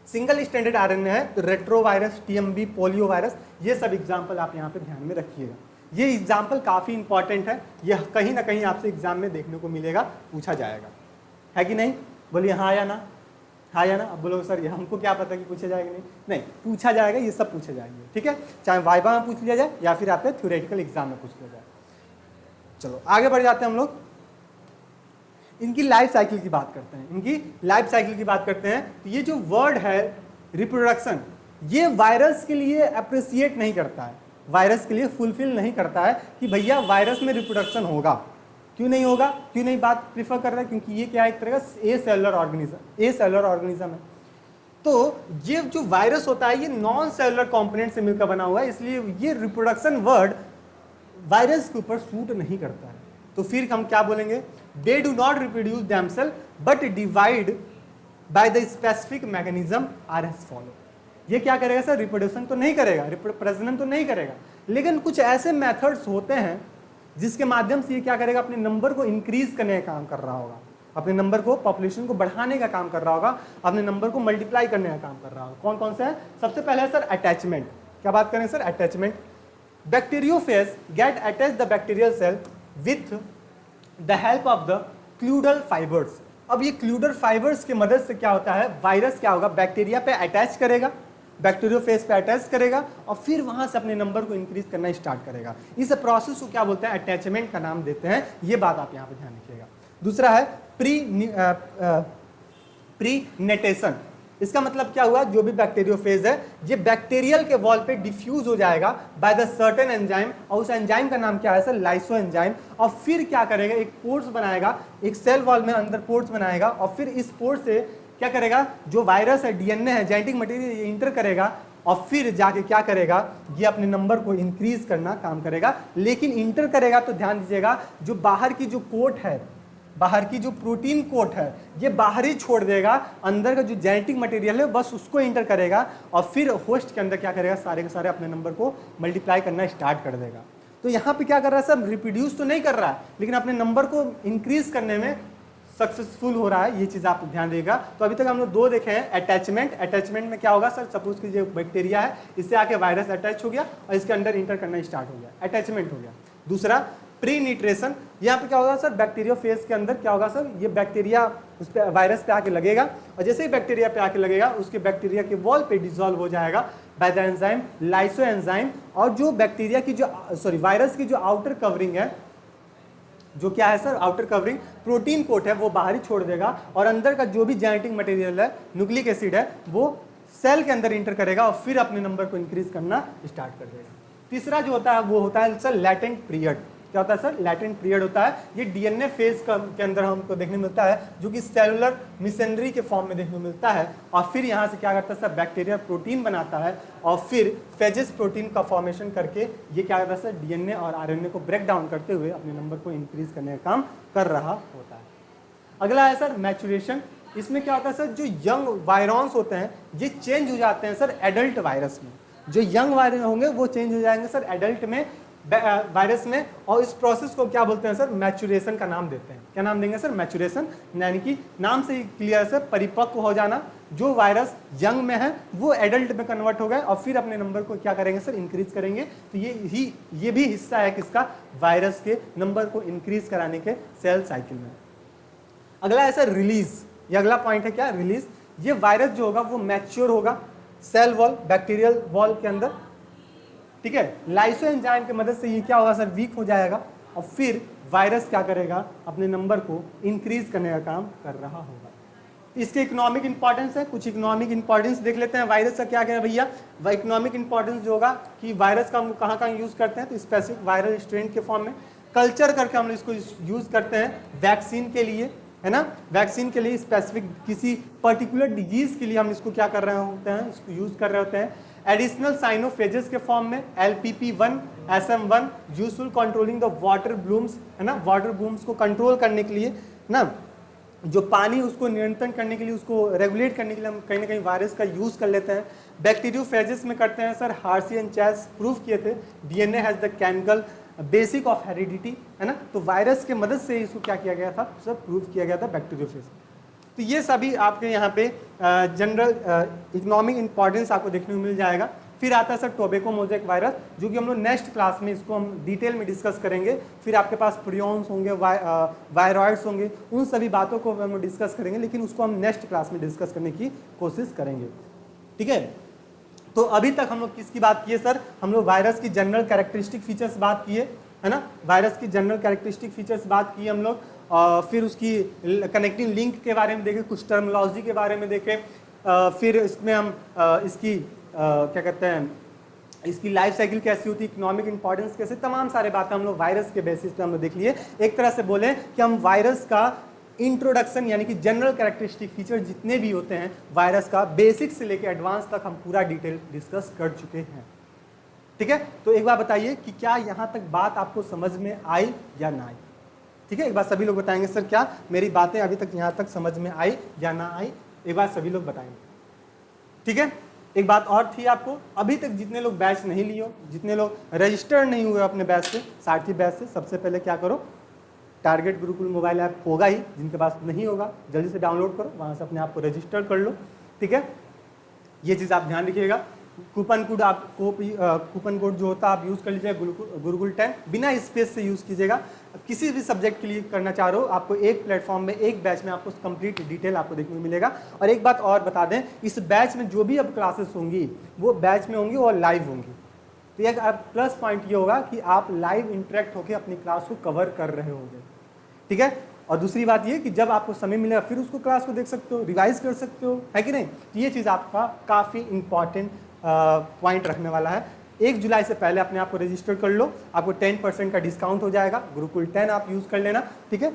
सिंगल स्टैंडर्ड RNA है तो retro virus, TMB, polio virus, ये सब एग्जाम्पल आप यहाँ पे ध्यान में रखिएगा। ये एग्जाम्पल काफ़ी इंपॉर्टेंट है, यह कहीं ना कहीं आपसे एग्जाम में देखने को मिलेगा, पूछा जाएगा, है कि नहीं? बोलिए हाँ या ना, हाँ या ना। अब बोलो सर ये हमको क्या पता कि पूछा जाएगा, नहीं पूछा जाएगा, ये सब पूछे जाएंगे, ठीक है। चाहे वाइवा में पूछ लिया जाए या फिर आपके थ्योरेटिकल एग्जाम में पूछ लिया जाए। चलो आगे बढ़ जाते हैं हम लोग, इनकी लाइफ साइकिल की बात करते हैं। इनकी लाइफ साइकिल की बात करते हैं तो ये जो वर्ड है रिप्रोडक्शन, ये वायरस के लिए अप्रिसिएट नहीं करता है, वायरस के लिए फुलफिल नहीं करता है कि भैया वायरस में रिप्रोडक्शन होगा। क्यों नहीं होगा, क्यों नहीं बात प्रीफर कर रहा है? क्योंकि ये क्या है, एक तरह का ए सेलुलर ऑर्गेनिज्म है। तो ये जो वायरस होता है ये नॉन सेलुलर कंपोनेंट से मिलकर बना हुआ है, इसलिए ये रिप्रोडक्शन वर्ड वायरस के ऊपर सूट नहीं करता है। तो फिर हम क्या बोलेंगे, they do not reproduce themselves but divide by the specific mechanism are as follow. ये क्या करेगा सर, रिप्रोडक्शन तो नहीं करेगा, प्रजनन तो नहीं करेगा, लेकिन कुछ ऐसे मेथड्स होते हैं जिसके माध्यम से ये क्या करेगा, अपने नंबर को इंक्रीज करने का काम कर रहा होगा, अपने नंबर को, पॉपुलेशन को बढ़ाने का काम कर रहा होगा, अपने नंबर को मल्टीप्लाई करने का काम कर रहा होगा। कौन कौन से है? सबसे पहले है सर अटैचमेंट। क्या बात करें sir? Attachment. Bacteriophage get attach the bacterial cell with the help of the caudal fibres. अब ये क्लूडल फाइबर्स की मदद से क्या होता है, वायरस क्या होगा, बैक्टीरिया पे अटैच करेगा, बैक्टीरियोफेज पे अटैच करेगा और फिर वहां से अपने नंबर को इंक्रीज करना स्टार्ट करेगा। इस प्रोसेस को क्या बोलते हैं, अटैचमेंट का नाम देते हैं। ये बात आप यहाँ पे ध्यान रखिएगा। दूसरा है प्रीनेटेशन। इसका मतलब क्या हुआ, जो भी बैक्टीरियोफेज है ये बैक्टीरियल के वॉल पे डिफ्यूज हो जाएगा बाय द सर्टेन एंजाइम, और उस एंजाइम का नाम क्या है सर, लाइसो एंजाइम। और फिर क्या करेगा, एक पोर्स बनाएगा, एक सेल वॉल में अंदर पोर्स बनाएगा और फिर इस पोर्स से क्या करेगा, जो वायरस है, डीएनए है, जेनेटिक मटेरियल, ये इंटर करेगा और फिर जाके क्या करेगा, ये अपने नंबर को इंक्रीज करना काम करेगा। लेकिन इंटर करेगा तो ध्यान दीजिएगा, जो बाहर की जो कोट है, बाहर की जो प्रोटीन कोट है, ये बाहर ही छोड़ देगा, अंदर का जो जेनेटिक मटेरियल है बस उसको इंटर करेगा और फिर होस्ट के अंदर क्या करेगा, सारे के सारे अपने नंबर को मल्टीप्लाई करना स्टार्ट कर देगा। तो यहाँ पे क्या कर रहा है सर, रिप्रोड्यूस तो नहीं कर रहा है लेकिन अपने नंबर को इंक्रीज करने में सक्सेसफुल हो रहा है। ये चीज आप ध्यान देगा। तो अभी तक हम लोग दो देखे हैं, अटैचमेंट। अटैचमेंट में क्या होगा सर, सपोज की जो बैक्टीरिया है इससे आके वायरस अटैच हो गया और इसके अंदर इंटर करना स्टार्ट हो गया, अटैचमेंट हो गया। दूसरा प्रीनिट्रेशन। यहाँ पे क्या होगा सर, बैक्टीरियोफेज के अंदर क्या होगा सर, ये बैक्टीरिया उस पे वायरस पे आके लगेगा और जैसे ही बैक्टीरिया पे आके लगेगा उसके बैक्टीरिया के वॉल पे डिसॉल्व हो जाएगा by the enzyme lyso enzyme. और जो बैक्टीरिया की जो वायरस की जो आउटर कवरिंग है, जो क्या है sir, outer covering protein coat है, वो बाहर ही छोड़ देगा और अंदर का जो भी जेनेटिक मटेरियल है, न्यूक्लिक एसिड है, वो सेल के अंदर इंटर करेगा और फिर अपने नंबर को इंक्रीज करना स्टार्ट कर देगा। तीसरा जो होता है वो होता है सर लैटेंट पीरियड। क्या होता है सर, लैटेंट पीरियड होता है, ये डीएनए फेज के अंदर हमको देखने मिलता है, जो कि सेलुलर मिशनरी के फॉर्म में देखने मिलता है। और फिर यहाँ से क्या करता है सर, बैक्टीरिया प्रोटीन बनाता है और फिर फेजेस प्रोटीन का फॉर्मेशन करके ये क्या करता है सर, डीएनए और आरएनए को ब्रेक डाउन करते हुए अपने नंबर को इंक्रीज करने का काम कर रहा होता है। अगला है सर मैचुरेशन। इसमें क्या होता है सर, जो यंग वायरॉन्स होते हैं ये चेंज हो जाते हैं सर एडल्ट वायरस में। जो यंग वायरस होंगे वो चेंज हो जाएंगे सर एडल्ट में, वायरस में। और इस प्रोसेस को क्या बोलते हैं सर, मैचुरेशन का नाम देते हैं। क्या नाम देंगे सर, मैचुरेशन। यानी कि नाम से ही क्लियर है सर, परिपक्व हो जाना। जो वायरस यंग में है वो एडल्ट में कन्वर्ट हो गए और फिर अपने नंबर को क्या करेंगे सर, इंक्रीज करेंगे। तो ये भी हिस्सा है किसका, वायरस के नंबर को इंक्रीज कराने के सेल साइकिल में। अगला है सर रिलीज। ये अगला पॉइंट है क्या, रिलीज। ये वायरस जो होगा वो मैच्योर होगा सेल वॉल, बैक्टीरियल वॉल के अंदर, ठीक है। लाइसो एंजाइम की मदद से ये क्या होगा सर, वीक हो जाएगा और फिर वायरस क्या करेगा, अपने नंबर को इंक्रीज करने का काम कर रहा होगा। इसके इकोनॉमिक इंपॉर्टेंस है, कुछ इकोनॉमिक इंपॉर्टेंस देख लेते हैं। वायरस का क्या क्या है भैया, इकोनॉमिक इंपॉर्टेंस जो होगा कि वायरस का हम कहाँ कहाँ यूज करते हैं, तो स्पेसिफिक वायरल स्ट्रेन के फॉर्म में कल्चर करके हम इसको यूज करते हैं वैक्सीन के लिए, है ना। वैक्सीन के लिए स्पेसिफिक किसी पर्टिकुलर डिजीज के लिए हम इसको क्या कर रहे होते हैं, इसको यूज कर रहे होते हैं। एडिशनल साइनोफेजेस के फॉर्म में LPP1, SM1 useful controlling the water blooms, है ना। वाटर ब्लूम्स को कंट्रोल करने के लिए ना, जो पानी उसको नियंत्रण करने के लिए, उसको रेगुलेट करने के लिए हम कहीं ना कहीं वायरस का यूज कर लेते हैं। बैक्टीरियोफेजेस में करते हैं सर, हार्सी एंड चैस प्रूव किए थे, DNA has the chemical basic of heredity, है ना। तो वायरस के मदद से इसको क्या किया गया था सर, प्रूव किया गया था बैक्टीरियोफेज। तो ये सभी आपके यहाँ पे जनरल इकोनॉमिक इंपॉर्टेंस आपको देखने को मिल जाएगा। फिर आता है सर टोबैको मोज़ेक वायरस, जो कि हम लोग नेक्स्ट क्लास में इसको हम डिटेल में डिस्कस करेंगे। फिर आपके पास प्रियॉन्स होंगे, वायरॉइड्स होंगे, उन सभी बातों को हम डिस्कस करेंगे, लेकिन उसको हम नेक्स्ट क्लास में डिस्कस करने की कोशिश करेंगे, ठीक है। तो अभी तक हम लोग किसकी बात किए सर, हम लोग वायरस की जनरल कैरेक्टरिस्टिक फीचर्स बात किए, है ना। वायरस की जनरल कैरेक्टरिस्टिक फीचर्स बात की हम लोग, फिर उसकी कनेक्टिंग लिंक के बारे में देखें, कुछ टर्मिनोलॉजी के बारे में देखें, फिर इसमें हम इसकी क्या कहते हैं, इसकी लाइफ साइकिल कैसी होती है, इकोनॉमिक इंपॉर्टेंस कैसे, तमाम सारे बातें हम लोग वायरस के बेसिस पे हम लोग देख लिए। एक तरह से बोले कि हम वायरस का इंट्रोडक्शन यानी कि जनरल कैरेक्टरिस्टिक फीचर जितने भी होते हैं वायरस का, बेसिक से लेकर एडवांस तक हम पूरा डिटेल डिस्कस कर चुके हैं, ठीक है। तो एक बार बताइए कि क्या यहाँ तक बात आपको समझ में आई या ना आई, ठीक है। एक बार सभी लोग बताएंगे सर, क्या मेरी बातें अभी तक यहाँ तक समझ में आई या ना आई, एक बार सभी लोग बताएंगे, ठीक है। एक बात और थी आपको, अभी तक जितने लोग बैच नहीं लिए हो, जितने लोग रजिस्टर्ड नहीं हुए अपने बैच से, सारथी बैच से, सबसे पहले क्या करो, टारगेट गुरुकुल मोबाइल ऐप होगा ही, जिनके पास नहीं होगा जल्दी से डाउनलोड करो, वहाँ से अपने आप को रजिस्टर कर लो, ठीक है। ये चीज़ आप ध्यान रखिएगा। कूपन कोड आपको कूपन कोड जो होता है आप यूज़ कर लीजिएगा, गुरुकुल 10 बिना स्पेस से यूज़ कीजिएगा। किसी भी सब्जेक्ट के लिए करना चाह रहे हो, आपको एक प्लेटफॉर्म में एक बैच में आपको कंप्लीट डिटेल आपको देखने को मिलेगा। और एक बात और बता दें, इस बैच में जो भी अब क्लासेस होंगी वो बैच में होंगी और लाइव होंगी। तो एक प्लस पॉइंट ये होगा कि आप लाइव इंटरेक्ट होकर अपनी क्लास को कवर कर रहे होंगे, ठीक है। और दूसरी बात ये कि जब आपको समय मिलेगा फिर उसको क्लास को देख सकते हो, रिवाइज कर सकते हो, है कि नहीं। तो ये चीज़ आपका काफ़ी इंपॉर्टेंट पॉइंट रखने वाला है। 1 जुलाई से पहले अपने आप को रजिस्टर कर लो, आपको 10% का डिस्काउंट हो जाएगा। गुरुकुल 10 आप यूज़ कर लेना, ठीक है।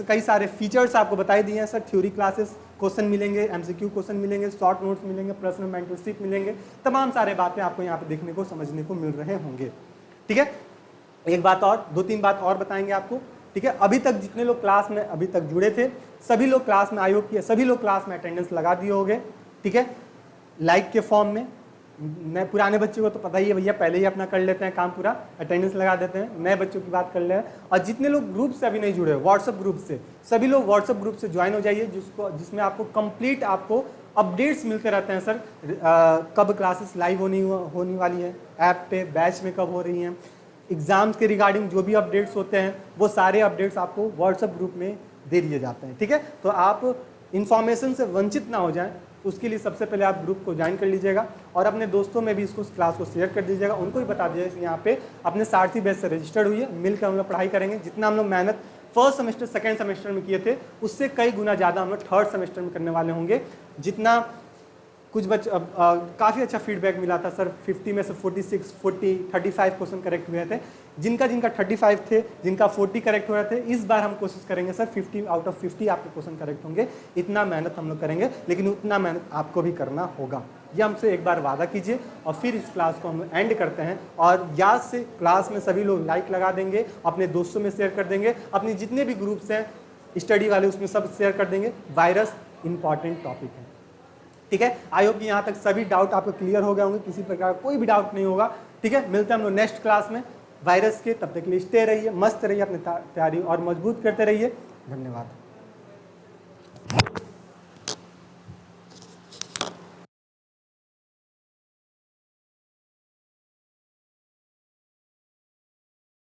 कई सारे फीचर्स आपको बताई दिए हैं सर। थ्योरी क्लासेस, क्वेश्चन मिलेंगे, MCQ क्वेश्चन मिलेंगे, शॉर्ट नोट्स मिलेंगे, पर्सनल मेंटरशिप मिलेंगे, तमाम सारे बातें आपको यहाँ पे देखने को, समझने को मिल रहे होंगे, ठीक है। एक बात और, 2-3 बात और बताएंगे आपको, ठीक है। अभी तक जितने लोग क्लास में अभी तक जुड़े थे, सभी लोग क्लास में, आई होप कि सभी लोग क्लास में अटेंडेंस लगा दिए होंगे, ठीक है, लाइक के फॉर्म में। नए पुराने बच्चों को तो पता ही है भैया, पहले ही अपना कर लेते हैं काम पूरा, अटेंडेंस लगा देते हैं। नए बच्चों की बात कर ले हैं। और जितने लोग ग्रुप से अभी नहीं जुड़े, व्हाट्सएप ग्रुप से, सभी लोग व्हाट्सएप ग्रुप से ज्वाइन हो जाइए, जिसमें आपको कंप्लीट आपको अपडेट्स मिलते रहते हैं सर। कब क्लासेस लाइव होने वाली है, ऐप पे बैच में कब हो रही हैं, एग्जाम्स के रिगार्डिंग जो भी अपडेट्स होते हैं वो सारे अपडेट्स आपको व्हाट्सएप ग्रुप में दे दिए जाते हैं, ठीक है। तो आप इन्फॉर्मेशन से वंचित ना हो जाएं, उसके लिए सबसे पहले आप ग्रुप को ज्वाइन कर लीजिएगा और अपने दोस्तों में भी इसको, क्लास को शेयर कर दीजिएगा, उनको भी बता दीजिएगा कि यहाँ पे अपने सारथी बैच से रजिस्टर्ड हुई है, मिलकर हम लोग पढ़ाई करेंगे। जितना हम लोग मेहनत फर्स्ट सेमेस्टर, सेकेंड सेमेस्टर में किए थे, उससे कई गुना ज़्यादा हम लोग थर्ड सेमेस्टर में करने वाले होंगे। जितना कुछ काफ़ी अच्छा फीडबैक मिला था सर, 50 में से 46, 40, 35 क्वेश्चन करेक्ट हुए थे। जिनका 35 थे, जिनका 40 करेक्ट हो रहे थे, इस बार हम कोशिश करेंगे सर 50 आउट ऑफ 50 आपके क्वेश्चन करेक्ट होंगे। इतना मेहनत हम लोग करेंगे, लेकिन उतना मेहनत आपको भी करना होगा, ये हमसे एक बार वादा कीजिए। और फिर इस क्लास को हम एंड करते हैं। और याद से क्लास में सभी लोग लाइक लगा देंगे, अपने दोस्तों में शेयर कर देंगे, अपने जितने भी ग्रुप्स हैं स्टडी वाले उसमें सब शेयर कर देंगे। वायरस इंपॉर्टेंट टॉपिक है, ठीक है। आई होप कि यहाँ तक सभी डाउट आपको क्लियर हो गए होंगे, किसी प्रकार का कोई भी डाउट नहीं होगा, ठीक है। मिलते हैं हम लोग नेक्स्ट क्लास में वायरस के, तब तक के लिए स्टे रहिए, मस्त रहिए, अपनी तैयारी और मजबूत करते रहिए। धन्यवाद।